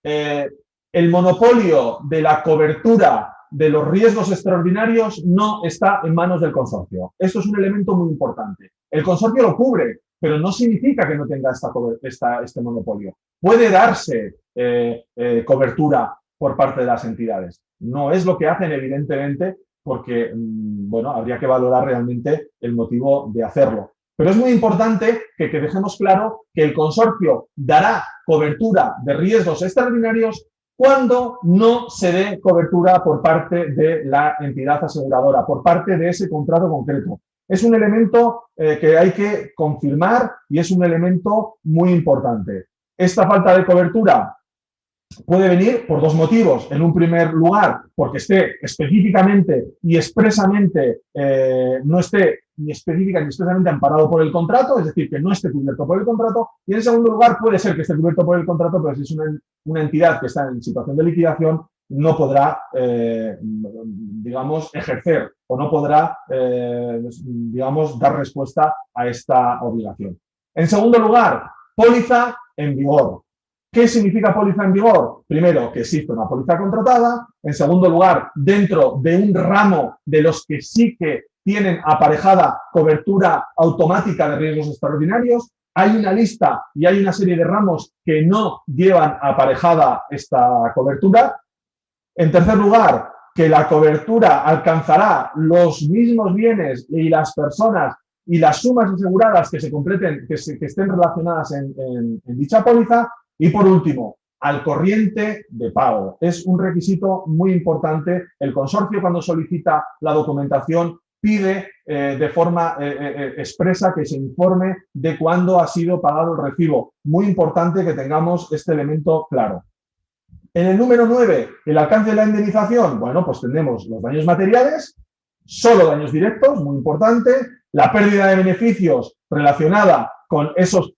El monopolio de la cobertura de los riesgos extraordinarios no está en manos del consorcio. Esto es un elemento muy importante. El consorcio lo cubre, pero no significa que no tenga este monopolio. Puede darse cobertura por parte de las entidades. No es lo que hacen, evidentemente, porque habría que valorar realmente el motivo de hacerlo. Pero es muy importante que dejemos claro que el consorcio dará cobertura de riesgos extraordinarios cuando no se dé cobertura por parte de la entidad aseguradora, por parte de ese contrato concreto. Es un elemento que hay que confirmar y es un elemento muy importante. Esta falta de cobertura puede venir por 2 motivos. En un primer lugar, porque esté específicamente y expresamente, no esté ni específica ni expresamente amparado por el contrato, es decir, que no esté cubierto por el contrato. Y en segundo lugar, puede ser que esté cubierto por el contrato, pero si es una entidad que está en situación de liquidación, no podrá, ejercer o no podrá, dar respuesta a esta obligación. En segundo lugar, póliza en vigor. ¿Qué significa póliza en vigor? Primero, que existe una póliza contratada. En segundo lugar, dentro de un ramo de los que sí que tienen aparejada cobertura automática de riesgos extraordinarios, hay una lista y hay una serie de ramos que no llevan aparejada esta cobertura. En tercer lugar, que la cobertura alcanzará los mismos bienes y las personas y las sumas aseguradas que se completen, que estén relacionadas en dicha póliza. Y por último, al corriente de pago. Es un requisito muy importante. El consorcio, cuando solicita la documentación, pide de forma expresa que se informe de cuándo ha sido pagado el recibo. Muy importante que tengamos este elemento claro. En el número 9, el alcance de la indemnización. Bueno, pues tenemos los daños materiales, solo daños directos, muy importante. La pérdida de beneficios relacionada con esos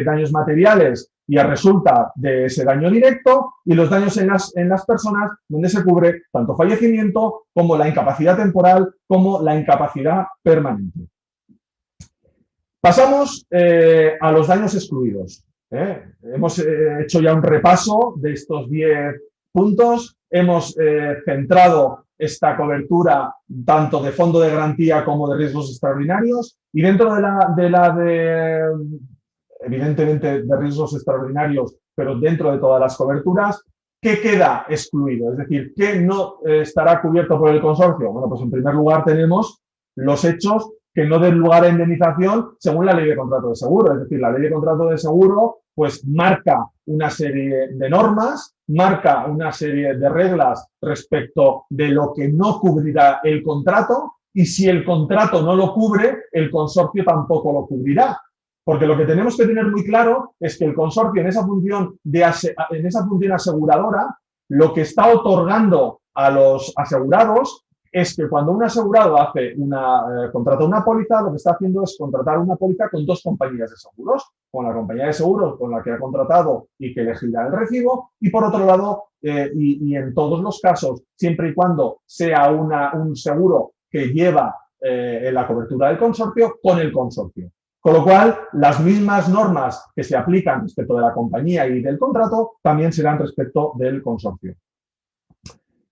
daños materiales y resulta de ese daño directo, y los daños en las personas, donde se cubre tanto fallecimiento como la incapacidad temporal como la incapacidad permanente. Pasamos a los daños excluidos. Hemos hecho ya un repaso de estos 10 puntos. Hemos centrado esta cobertura tanto de fondo de garantía como de riesgos extraordinarios, y dentro evidentemente de riesgos extraordinarios, pero dentro de todas las coberturas, ¿qué queda excluido? Es decir, ¿qué no estará cubierto por el consorcio? Bueno, pues en primer lugar tenemos los hechos que no den lugar a indemnización según la ley de contrato de seguro. Es decir, la ley de contrato de seguro pues marca una serie de normas, marca una serie de reglas respecto de lo que no cubrirá el contrato, y si el contrato no lo cubre, el consorcio tampoco lo cubrirá. Porque lo que tenemos que tener muy claro es que el consorcio en esa función aseguradora, lo que está otorgando a los asegurados es que cuando un asegurado contrata una póliza, lo que está haciendo es contratar una póliza con 2 compañías de seguros. con la compañía de seguros con la que ha contratado y que elegirá el recibo, y por otro lado, y en todos los casos, siempre y cuando sea un seguro que lleva la cobertura del consorcio, con el consorcio. Con lo cual, las mismas normas que se aplican respecto de la compañía y del contrato también serán respecto del consorcio.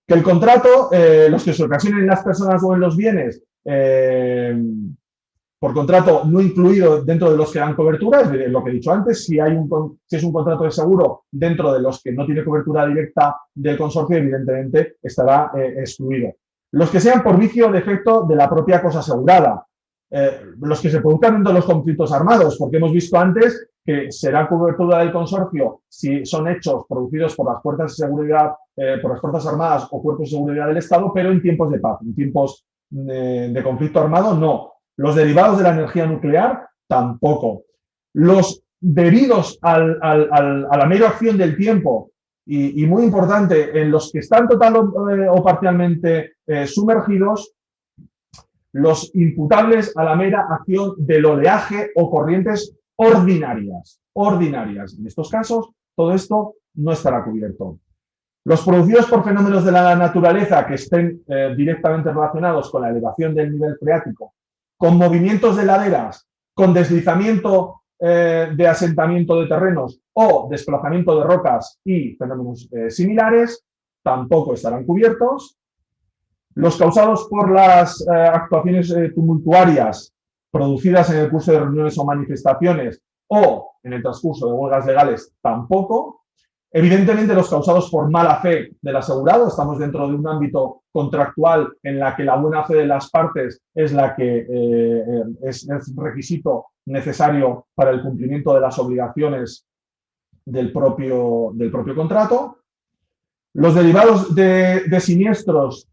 Que el contrato, los que se ocasionen en las personas o en los bienes, por contrato no incluido dentro de los que dan cobertura, es lo que he dicho antes, si es un contrato de seguro dentro de los que no tiene cobertura directa del consorcio, evidentemente estará excluido. Los que sean por vicio o defecto de la propia cosa asegurada, los que se produzcan dentro de los conflictos armados, porque hemos visto antes que será cobertura del consorcio si son hechos producidos por las fuerzas de seguridad, por las Fuerzas Armadas o cuerpos de seguridad del Estado, pero en tiempos de paz, en tiempos de conflicto armado, no. Los derivados de la energía nuclear, tampoco. Los debidos a la mera acción del tiempo, y muy importante, en los que están total o parcialmente sumergidos, los imputables a la mera acción del oleaje o corrientes ordinarias. En estos casos, todo esto no estará cubierto. Los producidos por fenómenos de la naturaleza que estén directamente relacionados con la elevación del nivel freático, con movimientos de laderas, con deslizamiento de asentamiento de terrenos o desplazamiento de rocas y fenómenos similares, tampoco estarán cubiertos. Los causados por las actuaciones tumultuarias producidas en el curso de reuniones o manifestaciones o en el transcurso de huelgas legales, tampoco. Evidentemente, los causados por mala fe del asegurado, estamos dentro de un ámbito contractual en la que la buena fe de las partes es la que es requisito necesario para el cumplimiento de las obligaciones del propio contrato. Los derivados de siniestros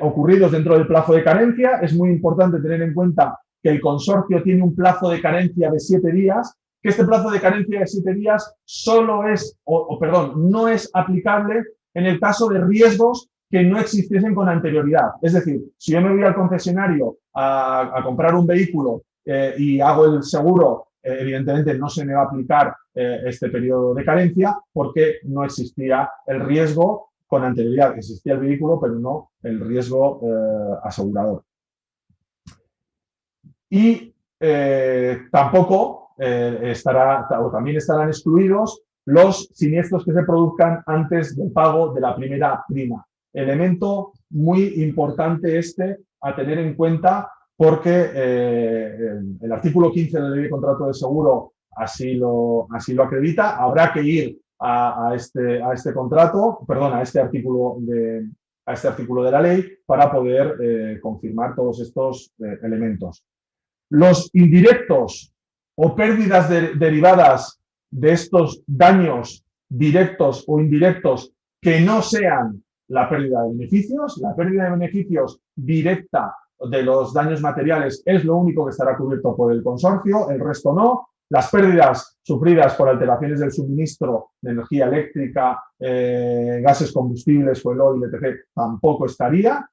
ocurridos dentro del plazo de carencia, es muy importante tener en cuenta que el consorcio tiene un plazo de carencia de 7 días, que este plazo de carencia de 7 días solo es, no es aplicable en el caso de riesgos que no existiesen con anterioridad. Es decir, si yo me voy al concesionario a comprar un vehículo y hago el seguro, evidentemente no se me va a aplicar este periodo de carencia porque no existía el riesgo con anterioridad. Existía el vehículo, pero no el riesgo asegurador. Y tampoco también estarán excluidos los siniestros que se produzcan antes del pago de la primera prima. Elemento muy importante a tener en cuenta porque el artículo 15 de la Ley de Contrato de Seguro así lo acredita. Habrá que ir a este artículo de la ley para poder confirmar todos estos elementos. Los indirectos o pérdidas derivadas de estos daños directos o indirectos que no sean la pérdida de beneficios. La pérdida de beneficios directa de los daños materiales es lo único que estará cubierto por el consorcio, el resto no. Las pérdidas sufridas por alteraciones del suministro de energía eléctrica, gases combustibles, fuel oil, etc., tampoco estaría.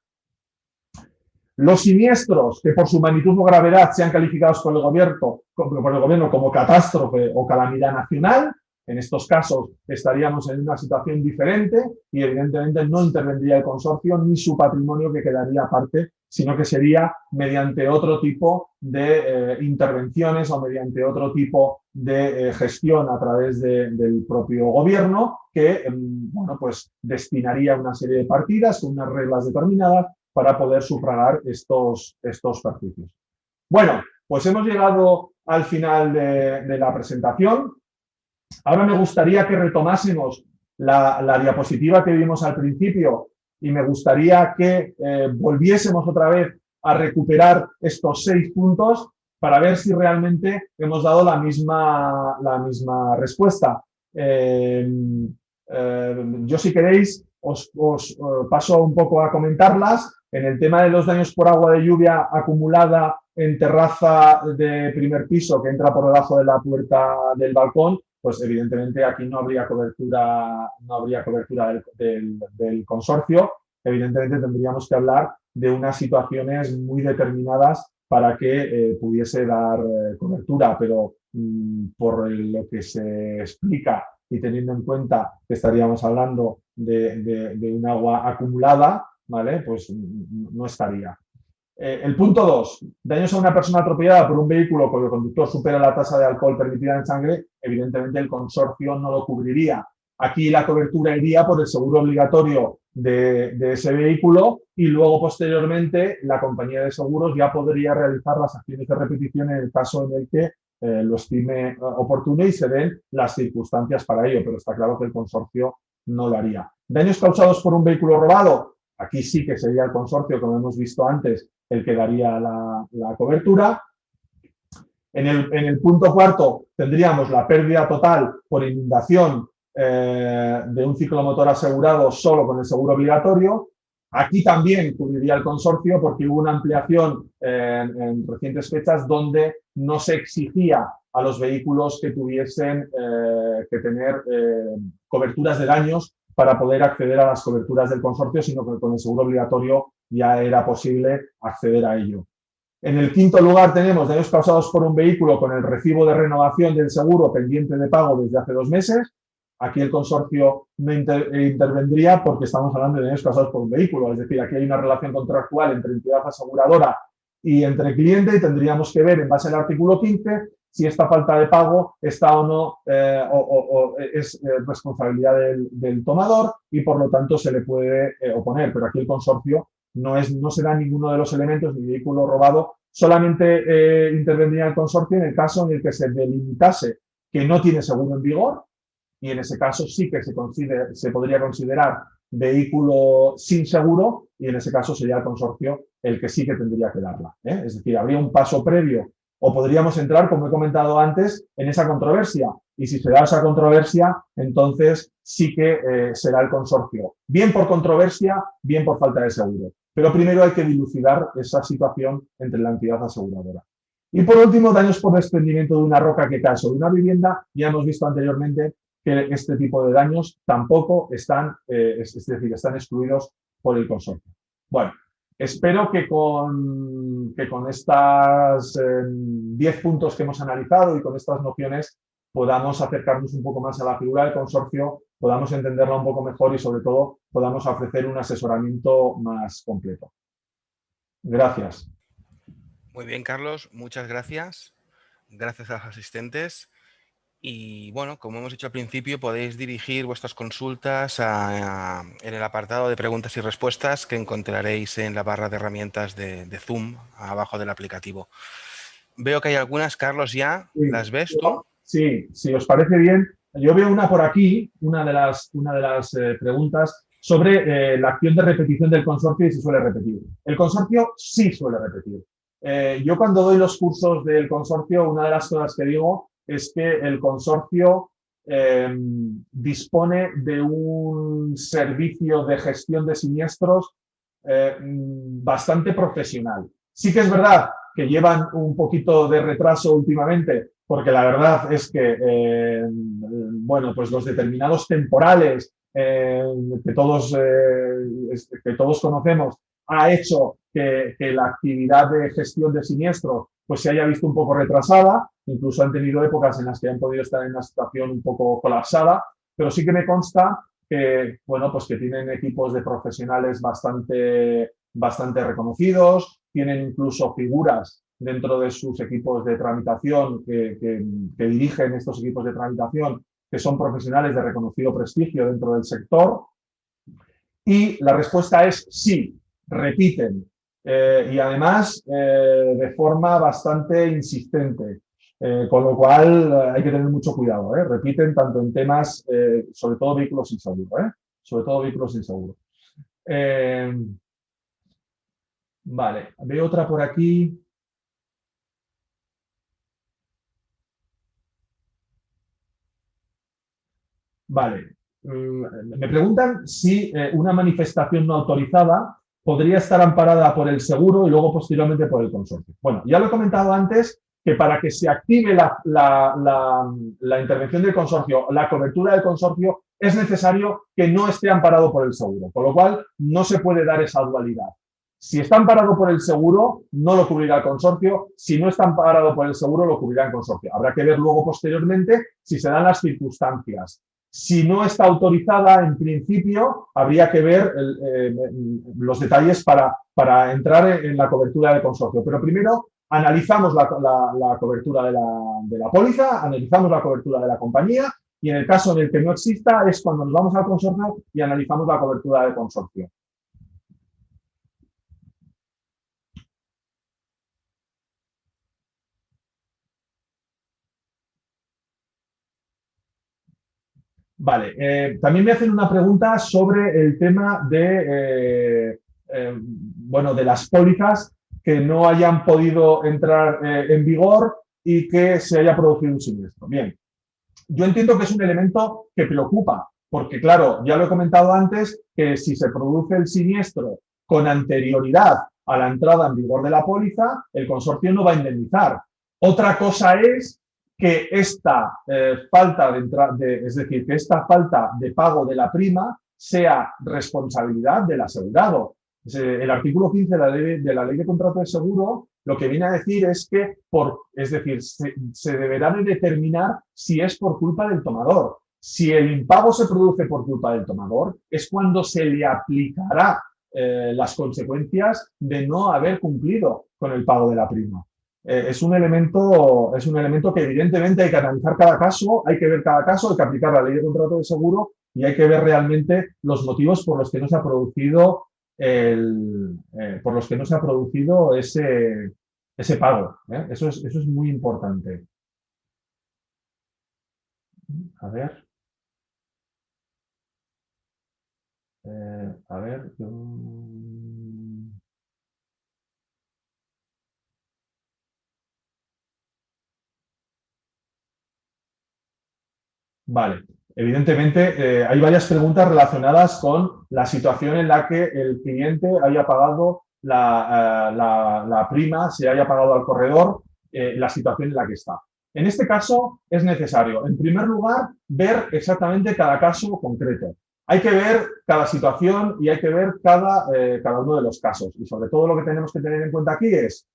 Los siniestros que por su magnitud o gravedad sean calificados por el gobierno como catástrofe o calamidad nacional, en estos casos estaríamos en una situación diferente y evidentemente no intervendría el consorcio ni su patrimonio que quedaría aparte, sino que sería mediante otro tipo de intervenciones o mediante otro tipo de gestión a través del propio gobierno que pues destinaría una serie de partidas con unas reglas determinadas para poder sufragar estos perjuicios. Bueno, pues hemos llegado al final de la presentación. Ahora me gustaría que retomásemos la diapositiva que vimos al principio y me gustaría que volviésemos otra vez a recuperar estos 6 puntos para ver si realmente hemos dado la misma respuesta. Yo, si queréis, os paso un poco a comentarlas. En el tema de los daños por agua de lluvia acumulada en terraza de primer piso que entra por debajo de la puerta del balcón, pues evidentemente aquí no habría cobertura del consorcio. Evidentemente tendríamos que hablar de unas situaciones muy determinadas para que pudiese dar cobertura, pero por lo que se explica y teniendo en cuenta que estaríamos hablando de un agua acumulada, ¿vale? Pues no estaría. El punto 2, daños a una persona atropellada por un vehículo cuyo conductor supera la tasa de alcohol permitida en sangre, evidentemente el consorcio no lo cubriría. Aquí la cobertura iría por el seguro obligatorio de ese vehículo y luego posteriormente la compañía de seguros ya podría realizar las acciones de repetición en el caso en el que lo estime oportuno y se den las circunstancias para ello, pero está claro que el consorcio no lo haría. Daños causados por un vehículo robado, aquí sí que sería el consorcio, como hemos visto antes, el que daría la cobertura. En el punto 4 tendríamos la pérdida total por inundación de un ciclomotor asegurado solo con el seguro obligatorio. Aquí también cubriría el consorcio porque hubo una ampliación en recientes fechas donde no se exigía a los vehículos que tuviesen que tener coberturas de daños para poder acceder a las coberturas del consorcio, sino que con el seguro obligatorio ya era posible acceder a ello. En el quinto lugar tenemos daños causados por un vehículo con el recibo de renovación del seguro pendiente de pago desde hace 2 meses. Aquí el consorcio no intervendría porque estamos hablando de daños causados por un vehículo. Es decir, aquí hay una relación contractual entre entidad aseguradora y entre cliente y tendríamos que ver en base al artículo 15 si esta falta de pago está o no o es responsabilidad del tomador y por lo tanto se le puede oponer. Pero aquí el consorcio no será ninguno de los elementos ni vehículo robado, solamente intervendría el consorcio en el caso en el que se delimitase que no tiene seguro en vigor y en ese caso sí que se podría considerar vehículo sin seguro y en ese caso sería el consorcio el que sí que tendría que darla. Es decir, habría un paso previo o podríamos entrar, como he comentado antes, en esa controversia. Y si se da esa controversia, entonces sí que será el consorcio. Bien por controversia, bien por falta de seguro. Pero primero hay que dilucidar esa situación entre la entidad aseguradora. Y por último, daños por desprendimiento de una roca que cae sobre una vivienda. Ya hemos visto anteriormente que este tipo de daños tampoco están, es decir, están excluidos por el consorcio. Bueno, espero que con estas 10 puntos que hemos analizado y con estas nociones podamos acercarnos un poco más a la figura del consorcio, podamos entenderla un poco mejor y sobre todo podamos ofrecer un asesoramiento más completo. Gracias. Muy bien, Carlos, muchas gracias. Gracias a los asistentes. Y bueno, como hemos dicho al principio, podéis dirigir vuestras consultas en el apartado de preguntas y respuestas que encontraréis en la barra de herramientas de Zoom, abajo del aplicativo. Veo que hay algunas, Carlos, ya. Sí. ¿Las ves tú? Sí, si os parece bien. Yo veo una por aquí, una de las preguntas sobre la acción de repetición del consorcio y si suele repetir. El consorcio sí suele repetir. Yo cuando doy los cursos del consorcio, una de las cosas que digo es que el consorcio dispone de un servicio de gestión de siniestros bastante profesional. Sí que es verdad que llevan un poquito de retraso últimamente, porque la verdad es que, bueno, pues los determinados temporales que todos conocemos ha hecho que la actividad de gestión de siniestros pues se haya visto un poco retrasada, incluso han tenido épocas en las que han podido estar en una situación un poco colapsada, pero sí que me consta que, bueno, pues que tienen equipos de profesionales bastante reconocidos, tienen incluso figuras dentro de sus equipos de tramitación que dirigen estos equipos de tramitación, que son profesionales de reconocido prestigio dentro del sector. Y la respuesta es sí, repiten. Y además de forma bastante insistente. Con lo cual hay que tener mucho cuidado. Repiten tanto en temas, sobre todo vehículos sin seguro. Sobre todo vehículos sin seguro. Vale, veo otra por aquí. Vale. Me preguntan si una manifestación no autorizada podría estar amparada por el seguro y luego posteriormente por el consorcio. Bueno, ya lo he comentado antes que para que se active la intervención del consorcio, la cobertura del consorcio, es necesario que no esté amparado por el seguro, con lo cual no se puede dar esa dualidad. Si está amparado por el seguro, no lo cubrirá el consorcio. Si no está amparado por el seguro, lo cubrirá el consorcio. Habrá que ver luego posteriormente si se dan las circunstancias. Si no está autorizada, en principio, habría que ver los detalles para entrar en la cobertura del consorcio. Pero primero analizamos la cobertura de la póliza, analizamos la cobertura de la compañía y en el caso en el que no exista es cuando nos vamos al consorcio y analizamos la cobertura del consorcio. Vale, también me hacen una pregunta sobre el tema de, bueno, de las pólizas que no hayan podido entrar en vigor y que se haya producido un siniestro. Bien, yo entiendo que es un elemento que preocupa, porque claro, ya lo he comentado antes, que si se produce el siniestro con anterioridad a la entrada en vigor de la póliza, el consorcio no va a indemnizar. Otra cosa es que esta falta es decir, que esta falta de pago de la prima sea responsabilidad del asegurado. El artículo 15 de la ley de contrato de seguro lo que viene a decir es que, es decir, se deberá de determinar si es por culpa del tomador. Si el impago se produce por culpa del tomador, es cuando se le aplicará las consecuencias de no haber cumplido con el pago de la prima. Es un elemento que evidentemente hay que analizar cada caso, hay que ver cada caso, hay que aplicar la ley de contrato de seguro y hay que ver realmente los motivos por los que no se ha producido ese pago. Eso es muy importante. A ver. A ver. Vale. Evidentemente, hay varias preguntas relacionadas con la situación en la que el cliente haya pagado la prima, se haya pagado al corredor, la situación en la que está. En este caso, es necesario, en primer lugar, ver exactamente cada caso concreto. Hay que ver cada situación y hay que ver cada uno de los casos. Y sobre todo lo que tenemos que tener en cuenta aquí es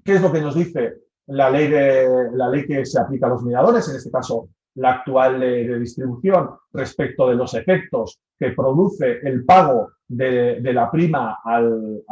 qué es lo que nos dice la ley que se aplica a los mediadores, en este caso la actual ley de distribución, respecto de los efectos que produce el pago de la prima al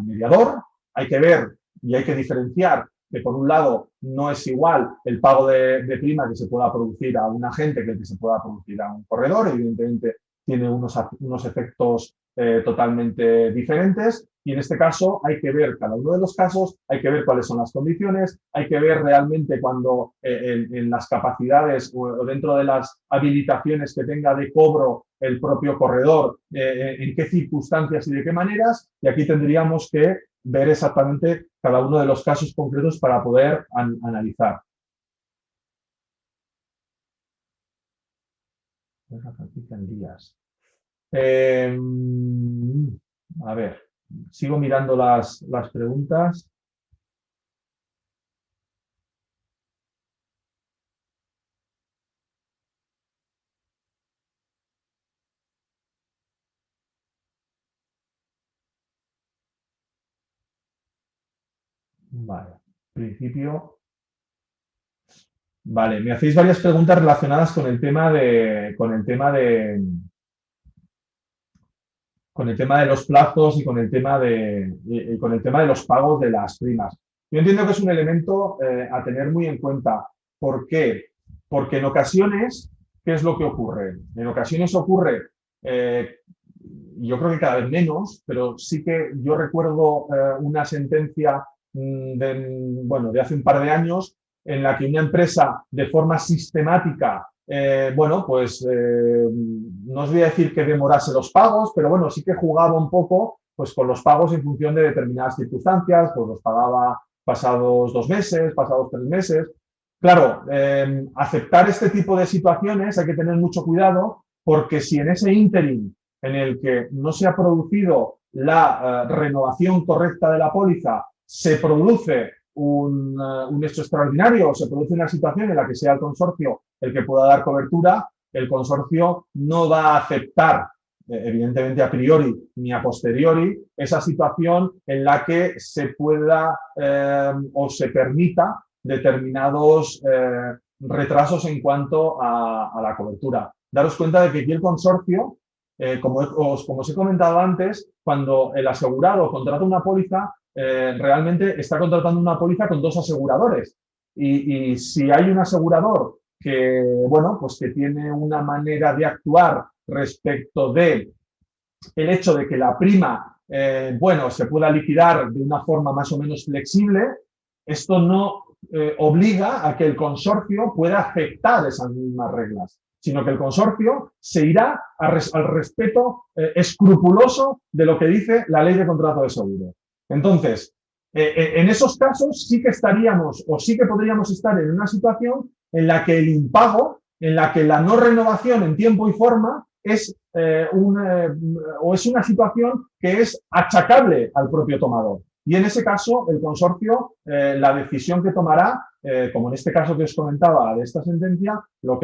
mediador. Hay que ver y hay que diferenciar que, por un lado, no es igual el pago de prima que se pueda producir a un agente que el que se pueda producir a un corredor. Evidentemente, tiene unos efectos totalmente diferentes. Y en este caso hay que ver cada uno de los casos, hay que ver cuáles son las condiciones, hay que ver realmente cuando en las capacidades o dentro de las habilitaciones que tenga de cobro el propio corredor, en qué circunstancias y de qué maneras. Y aquí tendríamos que ver exactamente cada uno de los casos concretos para poder analizar. A ver. Sigo mirando las preguntas. Vale, principio. Vale, me hacéis varias preguntas relacionadas con el tema de los plazos y con el tema de los pagos de las primas. Yo entiendo que es un elemento a tener muy en cuenta. ¿Por qué? Porque en ocasiones, ¿qué es lo que ocurre? En ocasiones ocurre, yo creo que cada vez menos, pero sí que yo recuerdo una sentencia de hace un par de años en la que una empresa de forma sistemática no os voy a decir que demorase los pagos, pero bueno, sí que jugaba un poco pues, con los pagos en función de determinadas circunstancias, pues los pagaba pasados 2 meses, pasados 3 meses. Claro, aceptar este tipo de situaciones hay que tener mucho cuidado porque si en ese ínterin en el que no se ha producido la renovación correcta de la póliza, se produce un hecho extraordinario o se produce una situación en la que sea el consorcio el que pueda dar cobertura, el consorcio no va a aceptar evidentemente a priori ni a posteriori, esa situación en la que se pueda o se permita determinados retrasos en cuanto a la cobertura. Daros cuenta de que aquí el consorcio, como os he comentado antes, cuando el asegurado contrata una póliza, realmente está contratando una póliza con dos aseguradores. Y si hay un asegurador que, bueno, pues que tiene una manera de actuar respecto de el hecho de que la prima, bueno, se pueda liquidar de una forma más o menos flexible, esto no obliga a que el consorcio pueda afectar esas mismas reglas, sino que el consorcio se irá al respeto escrupuloso de lo que dice la ley de contrato de seguro. Entonces, en esos casos sí que estaríamos o sí que podríamos estar en una situación en la que el impago, en la que la no renovación en tiempo y forma es una situación que es achacable al propio tomador. Y en ese caso, el consorcio, la decisión que tomará, como en este caso que os comentaba de esta sentencia, la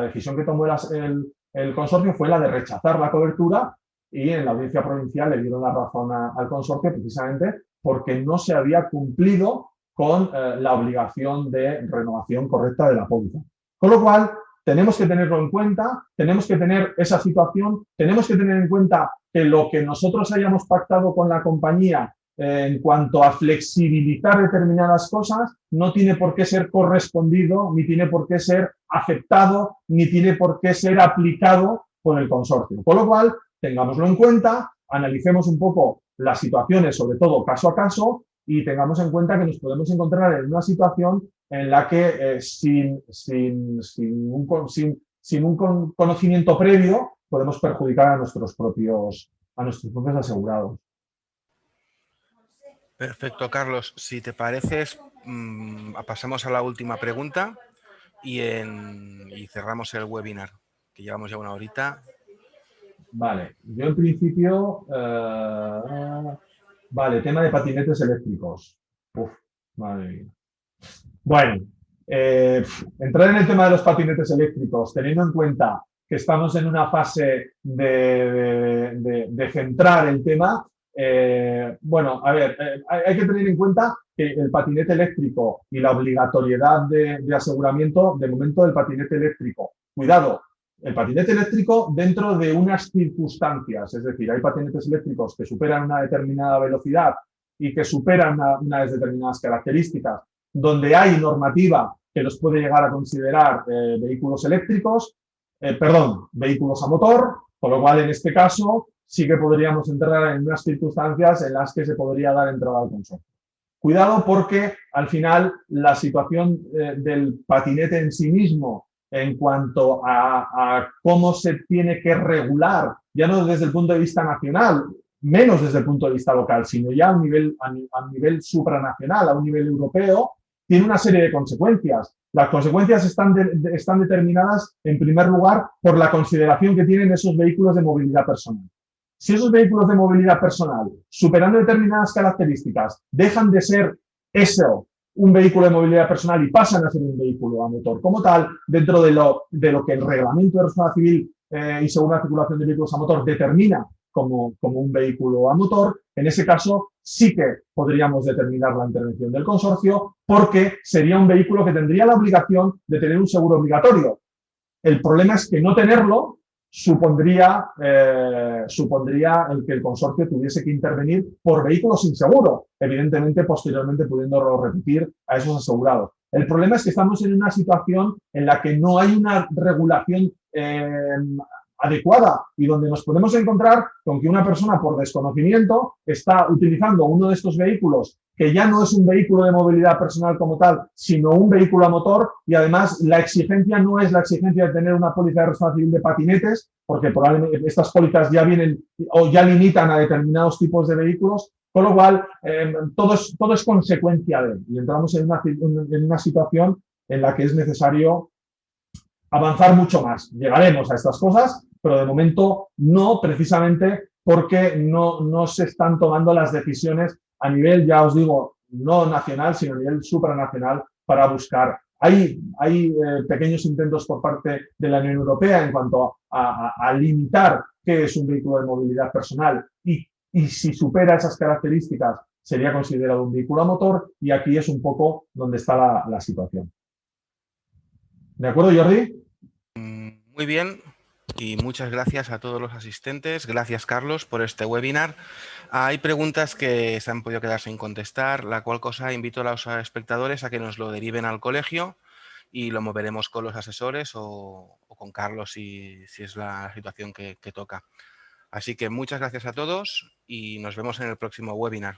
decisión que tomó el consorcio fue la de rechazar la cobertura, y en la audiencia provincial le dieron la razón al consorcio precisamente porque no se había cumplido con la obligación de renovación correcta de la póliza. Con lo cual, tenemos que tenerlo en cuenta, tenemos que tener esa situación, tenemos que tener en cuenta que lo que nosotros hayamos pactado con la compañía en cuanto a flexibilizar determinadas cosas no tiene por qué ser correspondido, ni tiene por qué ser aceptado, ni tiene por qué ser aplicado por el consorcio. Con lo cual, tengámoslo en cuenta, analicemos un poco las situaciones, sobre todo caso a caso, y tengamos en cuenta que nos podemos encontrar en una situación en la que sin un conocimiento previo podemos perjudicar a nuestros propios asegurados. Perfecto, Carlos. Si te parece, pasamos a la última pregunta y cerramos el webinar, que llevamos ya una horita. Vale, yo en principio, vale, tema de patinetes eléctricos. Uf, madre mía. Bueno, entrar en el tema de los patinetes eléctricos, teniendo en cuenta que estamos en una fase de centrar el tema, bueno, a ver, hay que tener en cuenta que el patinete eléctrico y la obligatoriedad de aseguramiento, de momento del patinete eléctrico, cuidado, el patinete eléctrico dentro de unas circunstancias, es decir, hay patinetes eléctricos que superan una determinada velocidad y que superan unas determinadas características, donde hay normativa que los puede llegar a considerar vehículos eléctricos, vehículos a motor, con lo cual en este caso sí que podríamos entrar en unas circunstancias en las que se podría dar entrada al consorcio. Cuidado porque al final la situación del patinete en sí mismo en cuanto a cómo se tiene que regular, ya no desde el punto de vista nacional, menos desde el punto de vista local, sino ya a nivel supranacional, a un nivel europeo, tiene una serie de consecuencias. Las consecuencias están determinadas, en primer lugar, por la consideración que tienen esos vehículos de movilidad personal. Si esos vehículos de movilidad personal, superando determinadas características, dejan de ser un vehículo de movilidad personal y pasan a ser un vehículo a motor como tal, dentro de lo que el Reglamento de Responsabilidad Civil y Segunda Circulación de Vehículos a Motor determina como un vehículo a motor, en ese caso sí que podríamos determinar la intervención del consorcio porque sería un vehículo que tendría la obligación de tener un seguro obligatorio. El problema es que no tenerlo supondría el que el consorcio tuviese que intervenir por vehículos sin seguro, evidentemente posteriormente pudiéndolo repetir a esos asegurados. El problema es que estamos en una situación en la que no hay una regulación adecuada y donde nos podemos encontrar con que una persona por desconocimiento está utilizando uno de estos vehículos que ya no es un vehículo de movilidad personal como tal, sino un vehículo a motor y además la exigencia no es la exigencia de tener una póliza de responsabilidad civil de patinetes, porque probablemente estas pólizas ya vienen o ya limitan a determinados tipos de vehículos, con lo cual todo es consecuencia de él y entramos en una situación en la que es necesario avanzar mucho más. Llegaremos a estas cosas, pero de momento no, precisamente porque no se están tomando las decisiones a nivel, ya os digo, no nacional, sino a nivel supranacional para buscar Hay pequeños intentos por parte de la Unión Europea en cuanto a limitar qué es un vehículo de movilidad personal y si supera esas características sería considerado un vehículo a motor, y aquí es un poco donde está la situación. ¿De acuerdo, Jordi? Muy bien, y muchas gracias a todos los asistentes. Gracias, Carlos, por este webinar. Hay preguntas que se han podido quedar sin contestar, la cual cosa invito a los espectadores a que nos lo deriven al colegio y lo moveremos con los asesores o con Carlos si es la situación que toca. Así que muchas gracias a todos y nos vemos en el próximo webinar.